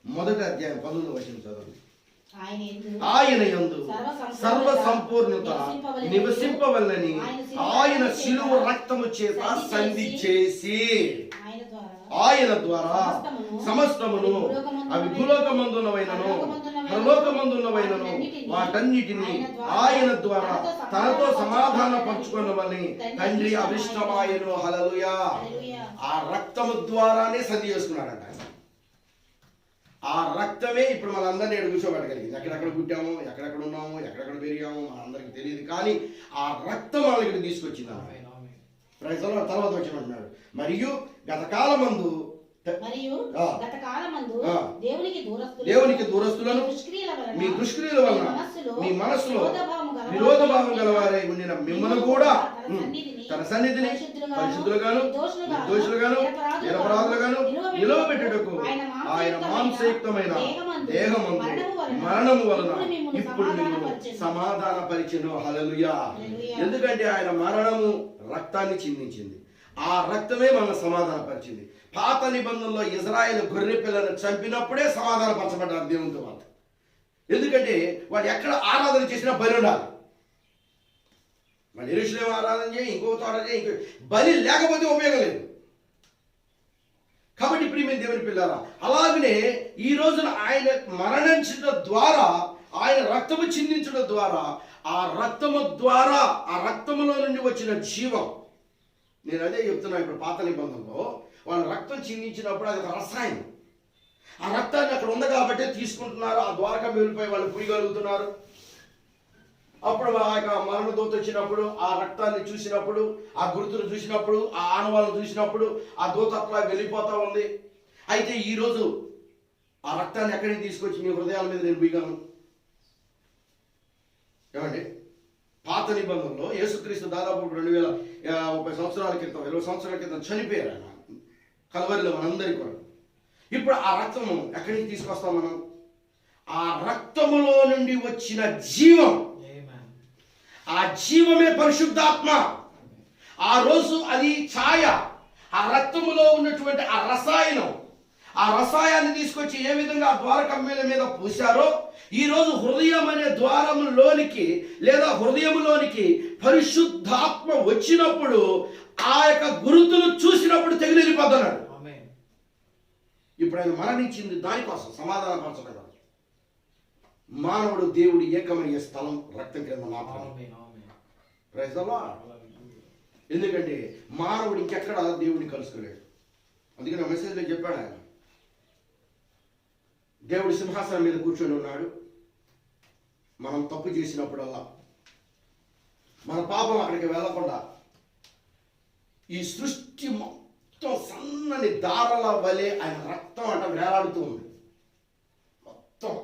1వ అధ్యాయం 19వ వచనం చదవండి. ఆయన యందు సర్వ సంపూర్ణత నివసింపవల్లని ఆయన శిలువ రక్తము చేత సంధి చేసి ఆయన ద్వారా సమస్తమును, అవి భూలోకమందున్నవైనను పరలోకమందున్నవైనను వాటన్నిటిని ఆయన ద్వారా తనతో సమాధాన పంచుకున్నవని తండ్రి అభిష్టమాయను. హల్లెలూయా. ఆ రక్తము ద్వారానే సంధి చేసుకున్నాడంట. ఆ రక్తమే ఇప్పుడు మనందరినీ ఎక్కడ కూర్చోబెట్టగలిగింది. ఎక్కడెక్కడ పుట్టాము, ఎక్కడెక్కడ ఉన్నాము, ఎక్కడెక్కడ పెరిగాము మనందరికి తెలియదు, కానీ ఆ రక్తం వాళ్ళకి ఇక్కడ తీసుకొచ్చింది. తర్వాత వచ్చినట్టున్నాడు. మరియు గతకాలమందు దేవునికి దూరస్తులను మీ దుష్క్రియల వలన మీ మనస్సులో విరోధ భావం గలవారై ఉండిన మిమ్మల్ని కూడా తన సన్నిధిని పరిశుద్ధులుగాను నిర్దోషులుగాను నిరపరాధులుగాను నిలవబెట్టుటకు ఆయన మాంసయుక్తమైన దేహమందు మరణము వలన ఇప్పుడు మిమ్మల్ని సమాధాన పరిచెను. హల్లెలూయా. ఎందుకంటే ఆయన మరణము రక్తాన్ని చిందించింది. ఆ రక్తమే మనల్ని సమాధాన పరిచింది. పాత నిబంధనలో ఇజ్రాయేలు గొర్రె పిల్లను చంపినప్పుడే సమాధాన పరచబడ్డారు దేవునితో వాళ్ళు. ఎందుకంటే వాడు ఎక్కడ ఆరాధన చేసినా బలి ఉండాలి. వాడు యెరూషలేము ఆరాధన చేయి, ఇంకో చోట చేయి, బలి లేకపోతే ఉపయోగం లేదు. కాబట్టి ప్రియమైన దేవుని పిల్లారా, అలాగనే ఈ రోజున ఆయన మరణించడం ద్వారా, ఆయన రక్తము చిందించడం ద్వారా, ఆ రక్తము ద్వారా, ఆ రక్తములో నుండి వచ్చిన జీవం. నేను అదే చెప్తున్నా. ఇప్పుడు పాత నిబంధనలో వాళ్ళు రక్తం చిందించినప్పుడు అది ఒక రసాయనం. ఆ రక్తాన్ని అక్కడ ఉంది కాబట్టి తీసుకుంటున్నారు. ఆ ద్వారక మేలుపై వాళ్ళు పుయ్యగలుగుతున్నారు. అప్పుడు ఆ యొక్క మరణ దూత వచ్చినప్పుడు ఆ రక్తాన్ని చూసినప్పుడు, ఆ గుర్తులు చూసినప్పుడు, ఆ ఆనవాళ్ళను చూసినప్పుడు ఆ దూత అట్లా వెళ్ళిపోతా ఉంది. అయితే ఈరోజు ఆ రక్తాన్ని ఎక్కడికి తీసుకొచ్చి మీ హృదయాల మీద నేను పుయ్యగలను? ఏమండి? పాత నిబంధనలో యేసుక్రీస్తు దాదాపు 2030 సంవత్సరాల క్రితం, 20 సంవత్సరాల క్రితం చనిపోయారు ఆయన కల్వరిలో మనందరికీ కూడా. ఇప్పుడు ఆ రక్తము ఎక్కడి నుంచి తీసుకొస్తాం మనం? ఆ రక్తములో నుండి వచ్చిన జీవం, ఆ జీవమే పరిశుద్ధాత్మ. ఆ రోజు అది ఛాయ. ఆ రక్తములో ఉన్నటువంటి ఆ రసాయనం, ఆ రసాయాన్ని తీసుకొచ్చి ఏ విధంగా ఆ ద్వారకమ్మల మీద పూశారో, ఈరోజు హృదయం అనే ద్వారములోనికి లేదా హృదయములోనికి పరిశుద్ధాత్మ వచ్చినప్పుడు ఆ యొక్క గురుతులు చూసినప్పుడు తెగిలిపోతున్నాడు. ఇప్పుడు ఆయన మరణించింది దానికోసం, సమాధాన పరచడం. మానవుడు దేవుడు ఏకమయ్యే స్థలం రక్తం క్రింద మాత్రమే. Praise the Lord. ఎందుకంటే మానవుడు ఇంకెక్కడ దేవుడిని కలుసుకోలేడు. అందుకని ఆ మెసేజ్లో చెప్పాడు ఆయన, దేవుడి సింహాసనం మీద కూర్చొని ఉన్నాడు. మనం తప్పు చేసినప్పుడల్లా మన పాపం అక్కడికి వెళ్ళకుండా ఈ సృష్టి మొత్తం సన్నని దారాల వలె ఆయన రక్తం అంట వేలాడుతూ ఉంది మొత్తం.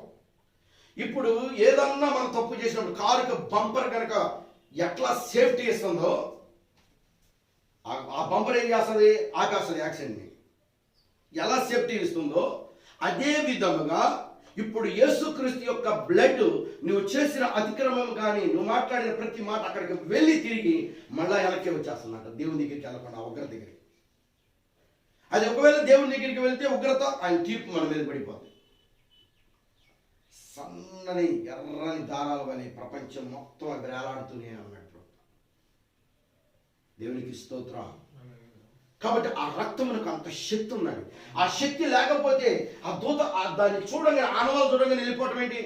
ఇప్పుడు ఏదన్నా మనం తప్పు చేసినప్పుడు కారుకి బంపర్ కనుక ఎట్లా సేఫ్టీ ఇస్తుందో ఆ బంపర్ ఏం చేస్తుంది, ఆపేస్తుంది యాక్సిడెంట్ని. ఎలా సేఫ్టీ ఇస్తుందో అదే విధముగా ఇప్పుడు యేసుక్రీస్తు యొక్క బ్లడ్ నువ్వు చేసిన అతిక్రమం కానీ నువ్వు మాట్లాడిన ప్రతి మాట అక్కడికి వెళ్ళి తిరిగి మళ్ళా వెనక్కి వచ్చేస్తుందంట, దేవుని దగ్గరికి వెళ్ళకుండా ఉగ్రత దగ్గరికి. అది ఒకవేళ దేవుని దగ్గరికి వెళ్తే ఉగ్రత ఆయన తీర్పు మన మీద పడిపోతుంది. సన్నని ఎర్రని దారాల వలె ప్రపంచం మొత్తం వేలాడుతూనే అన్నట్టు. దేవునికి స్తోత్రం. కాబట్టి ఆ రక్తమునకు అంత శక్తి ఉన్నది. ఆ శక్తి లేకపోతే ఆ దూత దాన్ని చూడంగానే ఆనవాళ్ళు చూడంగానే వెళ్ళిపోవటం ఏంటి?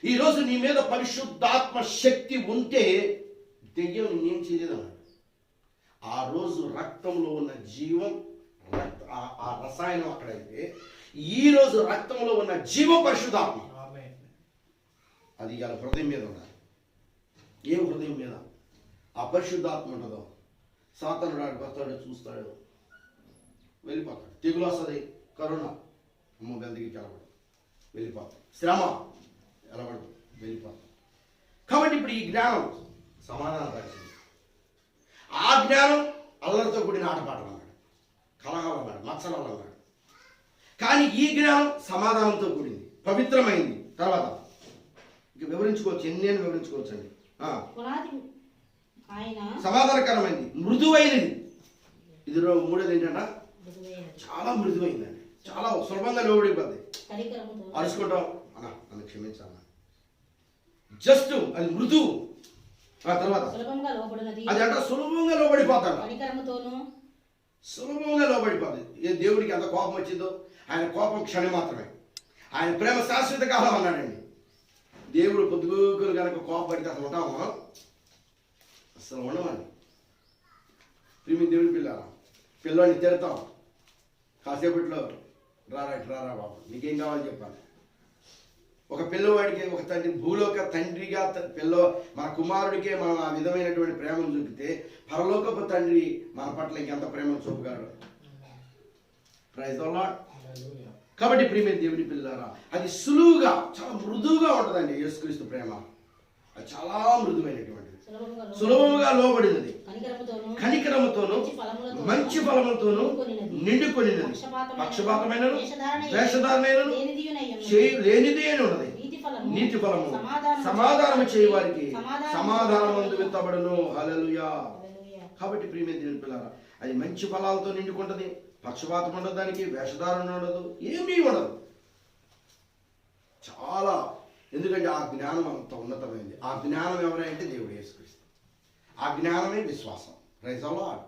ఈరోజు నీ మీద పరిశుద్ధాత్మ శక్తి ఉంటే దెయ్యం నేనేం చేయలేదన్నాడు. ఆ రోజు రక్తంలో ఉన్న జీవం ఆ రసాయనం అక్కడైతే ఈ రోజు రక్తంలో ఉన్న జీవం పరిశుద్ధాత్మ అది ఇవాళ హృదయం మీద ఉండాలి. ఏ హృదయం మీద ఆ పరిశుద్ధాత్మ ఉంటుందో సాతానుడు ఆడికి వస్తాడు, చూస్తాడు, వెళ్ళిపోతాడు. తెగులు వస్తుంది, కరోనా అమ్మ గందికి కలవడు, వెళ్ళిపోతాడు. శ్రమ ఎలవడు, వెళ్ళిపోతాడు. కాబట్టి ఇప్పుడు ఈ జ్ఞానం సమాధానం పరిచింది. ఆ జ్ఞానం అల్లరితో కూడిన ఆటపాటలు అన్నాడు, కలహాలు అన్నాడు, మత్సరాలు అన్నాడు. కానీ ఈ జ్ఞానం సమాధానంతో కూడింది, పవిత్రమైంది. తర్వాత ఇక వివరించుకోవచ్చు, ఎన్నేళ్ళు వివరించుకోవచ్చు అండి. సమాధానకరమైంది, మృదువైనది. ఇది మూడోది ఏంటంట, చాలా మృదువైందండి, చాలా సులభంగా లోబడిపోద్ది. అరుచుకుంటాం అన్నా నన్ను క్షమించాలన్నా, జస్ట్ అది మృదువు. తర్వాత అది అంటే సులభంగా లోబడిపోతాడు, సులభంగా లోబడిపోతుంది. ఏ దేవుడికి ఎంత కోపం వచ్చిందో, ఆయన కోపం క్షణం మాత్రమే, ఆయన ప్రేమ శాశ్వత కాలం అన్నాడండి. దేవుడు పొద్దుగూకులు కనుక కోపపడితే అసలు ఉంటామా? అసలు ఉండమండి. ప్రేమి దేవుడి పిల్లవాడిని తిడతాం, కాసేపట్లో రారా బాబు నీకేం కావాలని చెప్పాలి. ఒక పిల్లవాడికి ఒక తండ్రి, భూలోక తండ్రిగా మన కుమారుడికే మనం ఆ విధమైనటువంటి ప్రేమను చూపితే పరలోకపు తండ్రి మన పట్ల ఇంకెంత ప్రేమను చూపగలడు. Praise the Lord. కాబట్టి ప్రేమ దేవుని పిల్లారా, అది సులువుగా చాలా మృదువుగా ఉంటుందండి. యేసుక్రీస్తు ప్రేమ అది చాలా మృదువైనటువంటిది, సులభముగా లోబడినది, కనికరముతోను మంచి ఫలములతోను నిండుకొనినది, పక్షపాతమైనను ద్వేషధారమైనను లేనిది అని ఉన్నది. నీతి ఫలము సమాధానము చేయవారికి సమాధానమందు విత్తబడును. హల్లెలూయా. కాబట్టి ప్రియమైన దేవుని పిల్లారా, అది మంచి ఫలాలతో నిండుకుంటది, పక్షపాతం ఉండదు, దానికి వేషధారణ ఉండదు, ఏమీ ఉండదు. చాలా, ఎందుకంటే ఆ జ్ఞానం అంత ఉన్నతమైంది. ఆ జ్ఞానం ఎవరంటే దేవుడు యేసుక్రీస్తు. ఆ జ్ఞానమే విశ్వాసం. Praise the Lord.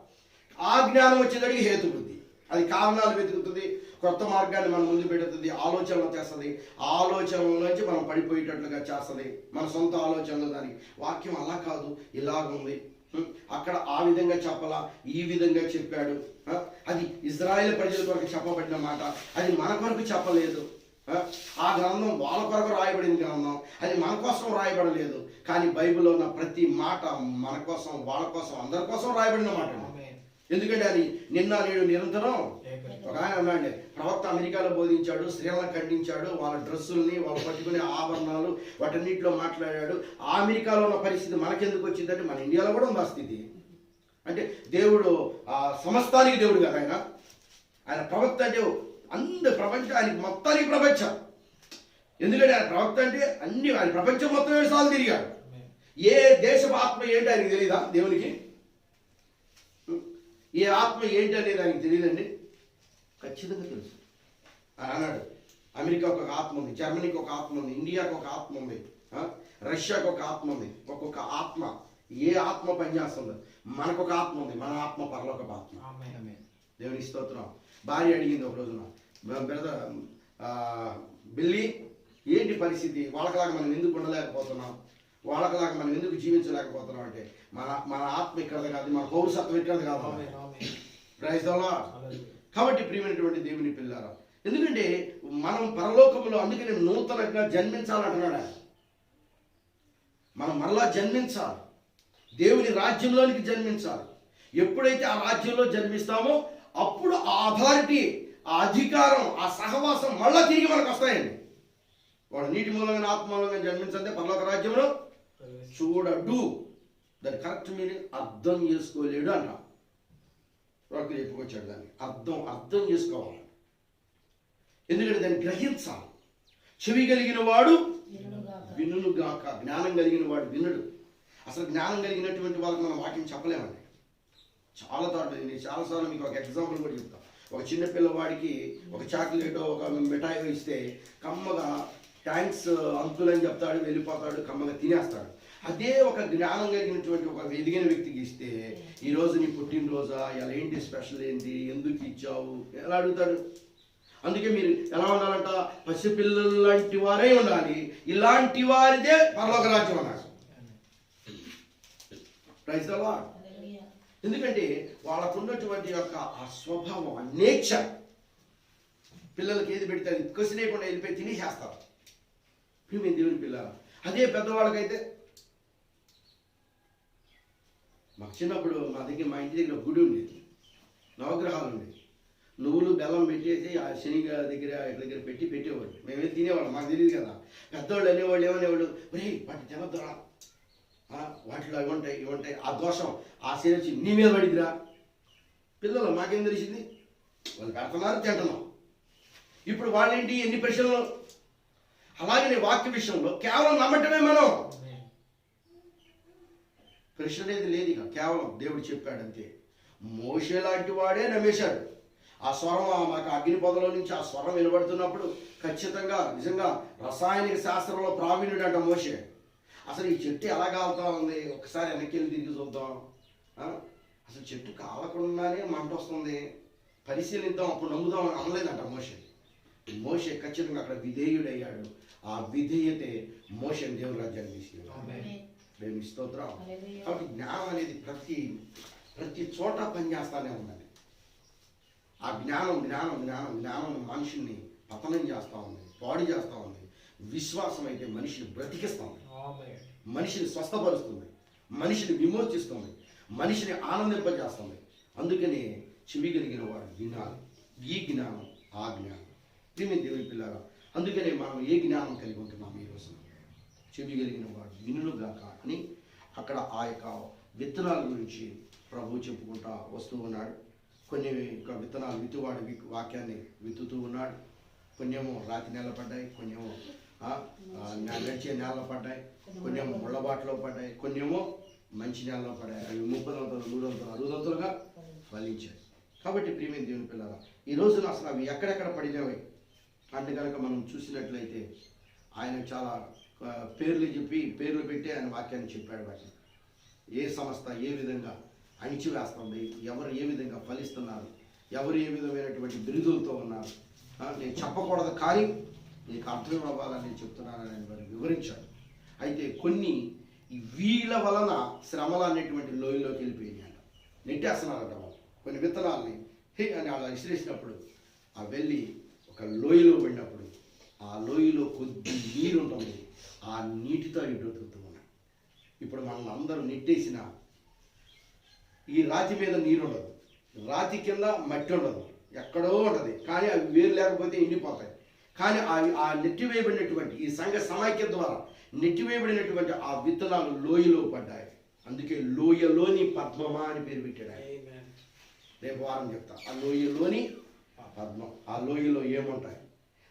ఆ జ్ఞానం వచ్చేదానికి హేతుబుద్ధి, అది కారణాలు వెతుకుతుంది, కొత్త మార్గాన్ని మన ముందు పెడుతుంది, ఆలోచనలు చేస్తుంది, ఆలోచనల నుంచి మనం పడిపోయేటట్లుగా చేస్తుంది. మన సొంత ఆలోచనలు, దానికి వాక్యం అలా కాదు ఇలాగుంది, అక్కడ ఆ విధంగా చెప్పలా, ఈ విధంగా చెప్పాడు. అది ఇజ్రాయేల్ ప్రజల కొరకు చెప్పబడిన మాట, అది మన కొరకు చెప్పలేదు. ఆ గ్రంథం వాళ్ళ కొరకు రాయబడిన గ్రంథం, అది మన కోసం రాయబడలేదు. కానీ బైబిల్లో ఉన్న ప్రతి మాట మన కోసం, వాళ్ళ కోసం, అందరి కోసం రాయబడిన మాట. ఎందుకంటే అది నిన్న నేడు నిరంతరం. ఒక ఆయన అన్నాడు, ప్రవక్త అమెరికాలో బోధించాడు, స్త్రీలను ఖండించాడు, వాళ్ళ డ్రెస్సుల్ని, వాళ్ళు పట్టుకునే ఆభరణాలు, వాటన్నిటిలో మాట్లాడాడు. ఆ అమెరికాలో ఉన్న పరిస్థితి మనకెందుకు వచ్చిందంటే మన ఇండియాలో కూడా ఉంది ఆ స్థితి. అంటే దేవుడు ఆ సమస్తానికి దేవుడు కదా, ఆయన ప్రవక్త అంటే అందరి ప్రపంచం, ఆయనకి మొత్తానికి ప్రపంచం. ఎందుకంటే ఆయన ప్రవక్త అంటే అన్ని, ఆయన ప్రపంచం మొత్తం 7 సార్లు తిరిగాడు. ఏ దేశపు ఆత్మ ఏంటి ఆయనకి తెలియదా? దేవునికి ఏ ఆత్మ ఏంటి అనేది ఆయనకి తెలియదండి, ఖచ్చితంగా తెలుసు. ఆయన అన్నాడు, అమెరికాకు ఒక ఆత్మ ఉంది, జర్మనీకి ఒక ఆత్మ ఉంది, ఇండియాకు ఒక ఆత్మ ఉంది, రష్యాకు ఒక ఆత్మ ఉంది. ఒక్కొక్క ఆత్మ, ఏ ఆత్మ పనిచేస్తుందో మనకు ఒక ఆత్మ ఉంది, మన ఆత్మ పరలోకపు ఆత్మ. దేవునికి స్తోత్రం. భార్య అడిగింది ఒక రోజున, బ్రదర్ బిల్లీ ఏంటి పరిస్థితి? వాళ్ళకలాగా మనం ఎందుకు ఉండలేకపోతున్నాం? వాళ్ళకలాగా మనం ఎందుకు జీవించలేకపోతున్నాం అంటే మన ఆత్మ ఇక్కడ కాదు, మన పౌరసత్వం ఇక్కడ కాదు. Praise the Lord. కాబట్టి ప్రియమైనటువంటి దేవుని పిల్లారా, ఎందుకంటే మనం పరలోకంలో, అందుకని నూతనంగా జన్మించాలంటున్నాడు ఆయన. మనం మరలా జన్మించాలి, దేవుని రాజ్యంలోనికి జన్మించాలి. ఎప్పుడైతే ఆ రాజ్యంలో జన్మిస్తామో అప్పుడు ఆ అథారిటీ, ఆ అధికారం, ఆ సహవాసం మళ్ళా తిరిగి మనకు వస్తాయండి. వాడు నీటి మూలంగా ఆత్మ మూలంగా జన్మించంటే పరలోక రాజ్యంలో చూడడు. దాని కరెక్ట్ మీనింగ్ అర్థం చేసుకోలేడు అంట. వాడు చెప్పుకొచ్చాడు దాన్ని అర్థం చేసుకోవాలి. ఎందుకంటే దాన్ని గ్రహించాలి. చెవి కలిగిన వాడు వినుగాక, జ్ఞానం కలిగిన వాడు వినడు. అసలు జ్ఞానం కలిగినటువంటి వాళ్ళకి మనం వాక్యం చెప్పలేమండి. చాలా చాలాసార్లు మీకు ఒక ఎగ్జాంపుల్ కూడా చెప్తాను. ఒక చిన్న పిల్లవాడికి ఒక చాక్లెట్, ఒక మిఠాయి ఇస్తే కమ్మగా థ్యాంక్స్ అంకుల్ అని చెప్తాడు, వెళ్ళిపోతాడు, కమ్మగా తినేస్తాడు. అదే ఒక జ్ఞానం కలిగినటువంటి ఒక ఎదిగిన వ్యక్తికి ఇస్తే, ఈరోజు నీ పుట్టినరోజా, ఎలా ఏంటి, స్పెషల్ ఏంటి, ఎందుకు ఇచ్చావు, ఎలా అడుగుతాడు. అందుకే మీరు ఎలా ఉండాలంట, పసిపిల్లలు లాంటి వారే ఉండాలి. ఇలాంటి వారిదే పరలోక రాజ్యం అన్నాడు. Praise the Lord. ఎందుకంటే వాళ్ళకు ఉన్నటువంటి యొక్క ఆ స్వభావం, ఆ నేచర్, పిల్లలకి ఏది పెడితే అది కసినేయకుండా వెళ్ళిపోయి తినేసేస్తారు. మేము దేవుని పిల్లలు. అదే పెద్దవాళ్ళకైతే, మాకు చిన్నప్పుడు మా ఇంటి దగ్గర గుడి ఉండేది, నవగ్రహాలు ఉండేది. నువ్వులు బెల్లం పెట్టేసి ఆ శనిగా దగ్గర పెట్టేవాడు. మేమే తినేవాళ్ళం, మాకు తెలియదు కదా. పెద్దవాళ్ళు అనేవాళ్ళు ఏమనేవాళ్ళు, ఒరేయ్ వాటి తినద్దురా, వాటిలో ఇవి ఉంటాయి, ఆ దోషం ఆ శని వచ్చి నీ మీద పడిదిరా. పిల్లలు మాకేం తెలిసింది, వాళ్ళు పెడుతున్నారు, తింటున్నాం. ఇప్పుడు వాళ్ళేంటి, ఎన్ని ప్రశ్నలు. అలాగే వాక్య విషయంలో కేవలం నమ్మటమే మనం, ప్రశ్న అనేది లేదు. ఇక కేవలం దేవుడు చెప్పాడంతే. మోషే లాంటి వాడే నమ్మేశాడు. ఆ స్వరం, మాకు అగ్ని పొదలో నుంచి ఆ స్వరం వినబడుతున్నప్పుడు ఖచ్చితంగా నిజంగా రసాయనిక శాస్త్రంలో ప్రావీణ్యుడు అంట మోషే. అసలు ఈ చెట్టు ఎలా కాలుతా ఉంది, ఒకసారి వెనక్కి వెళ్ళి తిరిగి చూద్దాం, అసలు చెట్టు కాలకుండానే మంట వస్తుంది, పరిశీలిద్దాం, అప్పుడు నమ్ముదాం అని అనలేదంట మోషే ఖచ్చితంగా అక్కడ విధేయుడయ్యాడు. ఆ విధేయతే మోషేని దేవుని రాజ్యాన్ని తీసుకెళ్ళాడు. మేము స్తోత్రం. కాబట్టి జ్ఞానం అనేది ప్రతి చోట పనిచేస్తానే ఉన్నది. ఆ జ్ఞానం మనిషిని పతనం చేస్తూ ఉంది, పాడు చేస్తూ ఉంది. విశ్వాసం అయితే మనిషిని బ్రతికిస్తుంది, మనిషిని స్వస్థపరుస్తుంది, మనిషిని విమోచిస్తుంది, మనిషిని ఆనందింపజేస్తుంది. అందుకని చెవి కలిగిన వాడు వినాలి. ఈ జ్ఞానం, ఆ జ్ఞానం. ప్రియమైన దేవుని పిల్లారా, అందుకనే మనం ఏ జ్ఞానం కలిగి ఉంటున్నాం ఈ రోజున? చెవి కలిగిన వాడు వినుగాక అని అక్కడ ఆ యొక్క విత్తనాల గురించి ప్రభు చెప్పుకుంటా వస్తూ ఉన్నాడు. కొన్ని విత్తనాలు విత్తువాడు వాక్యాన్ని విత్తుతూ ఉన్నాడు. కొన్నేమో రాతి నేల పడ్డాయి, కొన్నేమో నడిచే నేలలో పడ్డాయి, కొన్నేమో ముళ్ళబాటలో పడ్డాయి, కొన్నేమో మంచి నేలలో పడ్డాయి. అవి 30 అంతలు 100 అంతలు 60 ఫలించాయి. కాబట్టి ప్రియమైన దేవుని పిల్లరా, ఈ రోజున అసలు అవి ఎక్కడెక్కడ పడినవి అంటే కనుక మనం చూసినట్లయితే ఆయన చాలా పేర్లు పెట్టి ఆయన వాక్యాన్ని చెప్పాడు. వాటిని ఏ సంస్థ ఏ విధంగా అణిచివేస్తుంది, ఎవరు ఏ విధంగా ఫలిస్తున్నారు, ఎవరు ఏ విధమైనటువంటి బిరుదులతో ఉన్నారు. నేను చెప్పకూడదు కానీ నీకు అర్థం అవ్వాలని నేను చెప్తున్నానని వారు వివరించాడు. అయితే కొన్ని వీళ్ళ వలన శ్రమలు అనేటువంటి లోయలోకి వెళ్ళిపోయినాయంట, నెట్టేస్తున్నారంట. కొన్ని విత్తనాలని అని అలా విసిరేసినప్పుడు ఆ వెళ్ళి ఒక లోయలో పడినప్పుడు ఆ లోయలో కొద్ది నీరు ఉంటుంది, ఆ నీటితో అవి బ్రతుకుతూ ఉన్నాయి. ఇప్పుడు మనం అందరూ నెట్టేసిన ఈ రాతి మీద నీరు ఉండదు, రాతి కింద మట్టి ఉండదు, ఎక్కడో ఉంటుంది. కానీ అవి వేరు లేకపోతే ఎండిపోతాయి. కానీ అవి ఆ నెట్టివేయబడినటువంటి ఈ సంఘ సమైక్య ద్వారా నెట్టివేయబడినటువంటి ఆ విత్తనాలు లోయలో పడ్డాయి. అందుకే లోయలోని పద్మమా అని పేరు పెట్టాడు ఆయన. రేపు వారం చెప్తా ఆ లోయలోని పద్మం. ఆ లోయలో ఏముంటాయి,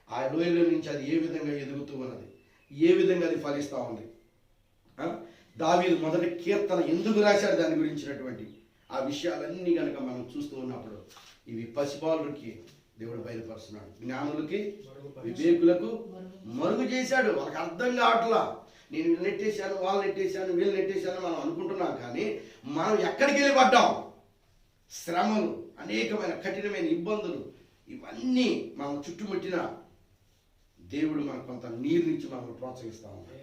ఆ లోయలో నుంచి అది ఏ విధంగా ఎదుగుతూ ఉన్నది, ఏ విధంగా అది ఫలిస్తూ ఉంది. దావీదు మొదటి కీర్తన ఎందుకు రాశాడు దాని గురించినటువంటి ఆ విషయాలన్నీ కనుక మనం చూస్తూ ఉన్నప్పుడు ఇవి పసిబాలుకి దేవుడు బయలుపరుస్తున్నాడు, జ్ఞానులకి వివేకులకు మరుగు చేశాడు. వాళ్ళకి అర్థం కావట్లా. నేను వీళ్ళు నెట్టేశాను, వాళ్ళు నెట్టేశాను, వీళ్ళు నెట్టేశాను మనం అనుకుంటున్నాం. కానీ మనం ఎక్కడికి వెళ్ళి పడ్డాం? శ్రమలు, అనేకమైన కఠినమైన ఇబ్బందులు, ఇవన్నీ మనం చుట్టుముట్టిన దేవుడు మనకు కొంత నీరు నుంచి మనల్ని ప్రోత్సహిస్తా ఉన్నాడు.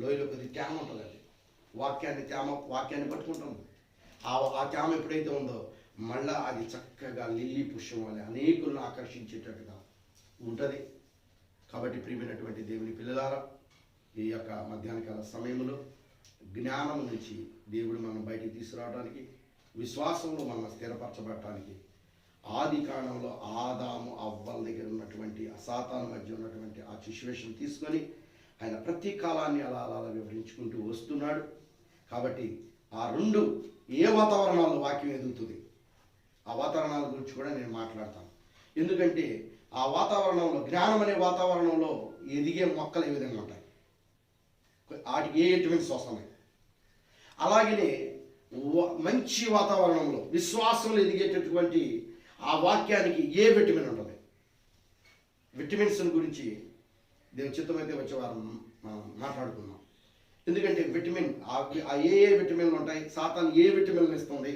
లోయలో కొద్ది తేమ ఉంటుందండి, వాక్యాన్ని పట్టుకుంటుంది. ఆ తేమ ఎప్పుడైతే ఉందో మళ్ళా అది చక్కగా లిల్లీ పుష్పం వల్ల అనేకులను ఆకర్షించేటట్టుగా ఉంటుంది. కాబట్టి ప్రియమైనటువంటి దేవుని పిల్లలారా, ఈ యొక్క మధ్యాహ్నకాల సమయంలో జ్ఞానం నుంచి దేవుడు మనం బయటికి తీసుకురావడానికి, విశ్వాసంలో మనం స్థిరపరచబడటానికి, ఆది కాలంలో ఆదాము అవ్వల దగ్గర ఉన్నటువంటి సాతాను మధ్య ఉన్నటువంటి ఆ సిచ్యువేషన్ తీసుకొని ఆయన ప్రతి కాలాన్ని అలా అలా వివరించుకుంటూ వస్తున్నాడు. కాబట్టి ఆ రెండు ఏ వాతావరణాల్లో వాక్యం ఎదుగుతుంది, ఆ వాతావరణాల గురించి కూడా నేను మాట్లాడతాను. ఎందుకంటే ఆ వాతావరణంలో, జ్ఞానం అనే వాతావరణంలో ఎదిగే మొక్కలు ఏ విధంగా ఉంటాయి, వాటికి ఏ విటమిన్స్ వస్తున్నాయి. అలాగనే మంచి వాతావరణంలో విశ్వాసంలో ఎదిగేటటువంటి ఆ వాక్యానికి ఏ విటమిన్ ఉంటుంది. విటమిన్స్ గురించి దేవుని చిత్తమైతే వచ్చే వారం మనం మాట్లాడుకుందాం. ఎందుకంటే విటమిన్ ఆ ఏ విటమిన్లు ఉంటాయి, సాతాను ఏ విటమిన్లు ఇస్తుంది,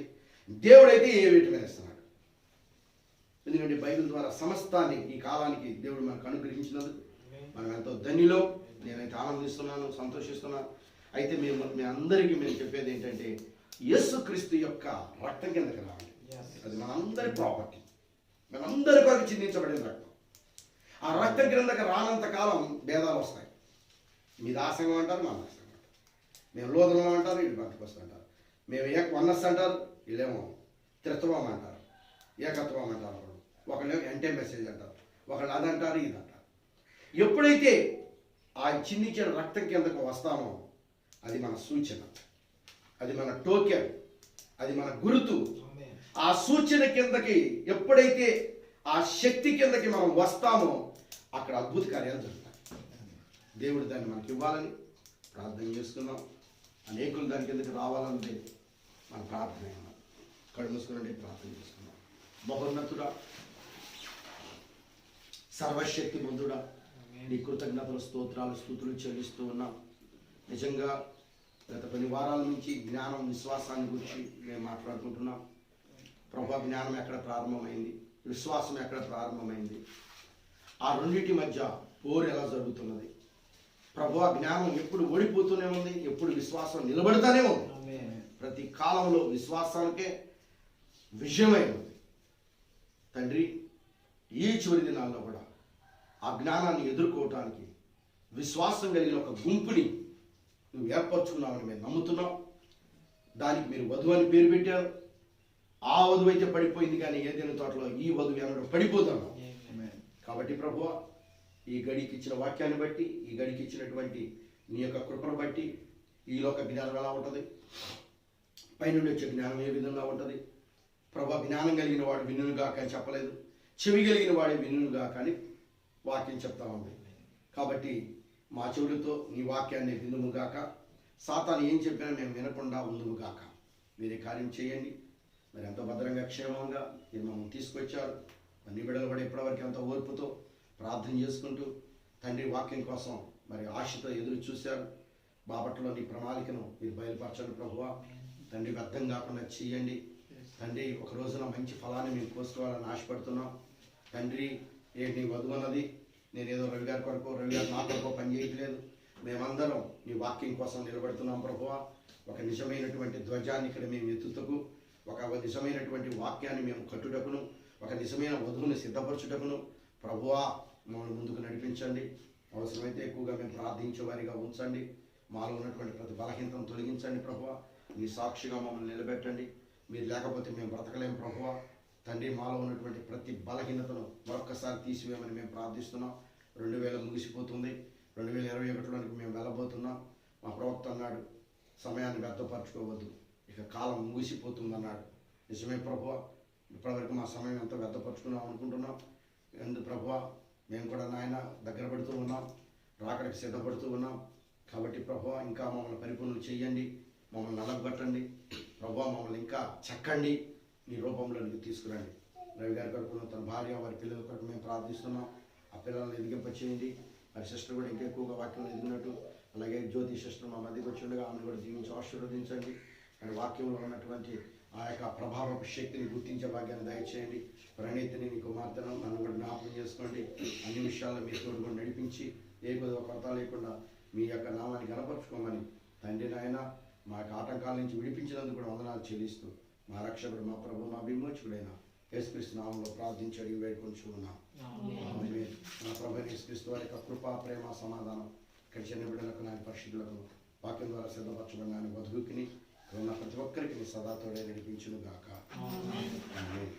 దేవుడైతే ఏ విటమిన్ ఇస్తున్నాడు. ఎందుకంటే బైబిల్ ద్వారా సమస్తాన్ని ఈ కాలానికి దేవుడు మనకు అనుగ్రహించినందుకు మనం ఎంతో ధన్యులో. నేనైతే ఆనందిస్తున్నాను, సంతోషిస్తున్నాను. అయితే మీ అందరికీ మేము చెప్పేది ఏంటంటే, యేసుక్రీస్తు యొక్క రక్తం కిందకి రావాలి. అది మనందరి ప్రాపర్టీ, మనందరి కొరకు చిందించబడిన రక్తం. ఆ రక్తం కిందకి రానంత కాలం భేదాలు వస్తాయి. మీరు ఆ సంఘం అంటారు, మా సంఘం అంటారు, మేము లోదనం అంటారు, వీళ్ళు బతికొస్తూ అంటారు, మేము వన్నస్ అంటారు, వీళ్ళేమో త్రిత్వం అంటారు, ఏకత్వం అంటారు, ఒకళ్ళేమో ఎంటే మెసేజ్ అంటారు, ఒకళ్ళు అదంటారు, ఇది అంటారు. ఎప్పుడైతే ఆ చిందించిన రక్తం కిందకు వస్తామో అది మన సూచన, అది మన టోకెన్, అది మన గుర్తు. ఆ సూచన కిందకి ఎప్పుడైతే ఆ శక్తి కిందకి మనం వస్తామో అక్కడ అద్భుత కార్యాలు జరుగుతాయి. దేవుడు దాన్ని మనకి ఇవ్వాలని ప్రార్థన చేసుకున్నాం. అనేకులు దాని కిందకి రావాలంటే మన ప్రార్థన కళ్ళు మూసుకుని ప్రార్థన చేసుకున్నాం. మహోన్నతుడా, సర్వశక్తి మంతుడా, నీ కృతజ్ఞతలు, స్తోత్రాలు, స్తుతులు చెల్లిస్తూ ఉన్నాం. నిజంగా గత కొన్ని వారాల నుంచి జ్ఞానం, విశ్వాసాన్ని గురించి మేము మాట్లాడుకుంటున్నాం. ప్రభా, జ్ఞానం ఎక్కడ ప్రారంభమైంది, విశ్వాసం ఎక్కడ ప్రారంభమైంది, ఆ రెండింటి మధ్య పోరు ఎలా జరుగుతున్నది. ప్రభా, జ్ఞానం ఎప్పుడు ఓడిపోతూనే ఉంది, ఎప్పుడు విశ్వాసం నిలబడుతూనే ఉంది. ప్రతి కాలంలో విశ్వాసానికే విజయమై ఉంది. తండ్రి, ఈ చివరి దినాల్లో కూడా ఆ జ్ఞానాన్ని ఎదుర్కోవటానికి విశ్వాసం కలిగిన ఒక గుంపుని నువ్వు ఏర్పరచుకున్నావని మేము నమ్ముతున్నాం. దానికి మీరు వధువు అని పేరు పెట్టారు. ఆ వధువు అయితే పడిపోయింది, కానీ ఏదైనా తోటలో ఈ వధువు అనడం పడిపోతాను. కాబట్టి ప్రభువా, ఈ గడికి ఇచ్చిన వాక్యాన్ని బట్టి, ఈ గడికి ఇచ్చినటువంటి నీ యొక్క కృపను బట్టి ఈ లోక జ్ఞానం ఎలా ఉంటుంది, పైనుండి వచ్చే జ్ఞానం ఏ విధంగా ఉంటుంది. ప్రభా, జ్ఞానం కలిగిన వాడు వినుగాక అని చెప్పలేదు, చెవి కలిగిన వాడే వినుగాక అని వాక్యం చెప్తా ఉంది. కాబట్టి మా చెవులతో నీ వాక్యాన్ని వినుగాక, సాతాను ఏం చెప్పినా మేము వినకుండా ఉందుగాక. మీరే కార్యం చేయండి. మరి ఎంతో భద్రంగా, క్షేమంగా మీరు మమ్మల్ని తీసుకొచ్చారు. అన్ని బిడ్డలు కూడా ఇప్పటివరకు ఎంతో ఓర్పుతో ప్రార్థన చేసుకుంటూ తండ్రి వాక్యం కోసం మరి ఆశతో ఎదురు చూశారు. బాపట్లో నీ ప్రణాళికను మీరు బయలుపరచండి ప్రభువా. తండ్రి, వ్యర్థం కాకుండా చేయండి తండ్రి. ఒక రోజున మంచి ఫలాన్ని మేము కోసుకోవాలని ఆశపడుతున్నాం తండ్రి. నీ వధువు అన్నది నేనేదో రవి గారి కొరకు, రవి గారు నా కొరకు పని చేయట్లేదు. మేమందరం నీ వాక్యం కోసం నిలబడుతున్నాం ప్రభువా. ఒక నిజమైనటువంటి ధ్వజాన్ని ఇక్కడ మేము ఎత్తుతకు, ఒక నిజమైనటువంటి వాక్యాన్ని మేము కట్టుటకును, ఒక నిజమైన వధువుని సిద్ధపరచుటకును ప్రభువా మమ్మల్ని ముందుకు నడిపించండి. అవసరమైతే ఎక్కువగా మేము ప్రార్థించే వారిగా ఉంచండి. మాలో ఉన్నటువంటి ప్రతి బలహీనతను తొలగించండి ప్రభువా. మీ సాక్షిగా మమ్మల్ని నిలబెట్టండి. మీరు లేకపోతే మేము బ్రతకలేము ప్రభువా. తండ్రి, మాలో ఉన్నటువంటి ప్రతి బలహీనతను మరొక్కసారి తీసివేయమని మేము ప్రార్థిస్తున్నాం. 2000 ముగిసిపోతుంది, 2021లోనికి మేము వెళ్ళబోతున్నాం. మా ప్రవక్త అన్నాడు, సమయాన్ని వ్యర్థపరచుకోవద్దు, ఇక కాలం ముగిసిపోతుంది అన్నాడు. నిజమే ప్రభువా. ఇప్పటివరకు మా సమయం ఎంతో వ్యర్థపరచుకున్నాం అనుకుంటున్నాం. ఎందుకు ప్రభువా, మేము కూడా నాయన దగ్గర పడుతూ ఉన్నాం, రాకడికి సిద్ధపడుతూ ఉన్నాం. కాబట్టి ప్రభువా, ఇంకా మమ్మల్ని పరిపూర్ణలు చేయండి, మమ్మల్ని నలగొట్టండి ప్రభువా, మమ్మల్ని ఇంకా చెక్కండి, నీ రూపంలోనికి తీసుకురండి. రవి గారి కొరకు, తన భార్య, వారి పిల్లల కొరకు మేము ప్రార్థిస్తున్నాం. ఆ పిల్లల్ని ఎదిగింప చేయండి. మరి సిస్టర్ కూడా ఇంకా ఎక్కువగా వాక్యంలో ఎదిగినట్టు, అలాగే జ్యోతి సిస్టర్ మా మధ్యకి వచ్చి ఉండగా ఆమెను కూడా దీవించి ఆశీర్వదించండి. మరి వాక్యంలో ఉన్నటువంటి ఆ యొక్క ప్రభావ శక్తిని గుర్తించే భాగ్యాన్ని దయచేయండి. ప్రణీతిని నీ కుమార్తెను నన్ను కూడా జ్ఞాపకం చేసుకోండి. అన్ని విషయాల్లో మీ తోడుగా నడిపించి ఏ కొరత లేకుండా మీ యొక్క నామాన్ని గణపరచుకోమని తండ్రి నాయన మా యొక్క ఆటంకాల నుంచి విడిపించినందుకు కూడా వందనాలు చెల్లిస్తూ మా రక్షకుడు మా ప్రభు మా విమోచకుడైన యేసుక్రీస్తు నామంలో ప్రార్థించి అడిగి వేడుకొంచుకున్నాం. ఆమేన్. మా ప్రభు యేసుక్రీస్తు వారి యొక్క కృప ప్రేమ సమాధానం ఇక్కడ చిన్న బిడ్డలకు నాని పరిశుద్ధులకు వాక్యం ద్వారా సిద్ధపరచబడిన నాని వధువుకిని ఉన్న ప్రతి ఒక్కరికి సదా తోడే నడిపించును గాక. ఆమేన్.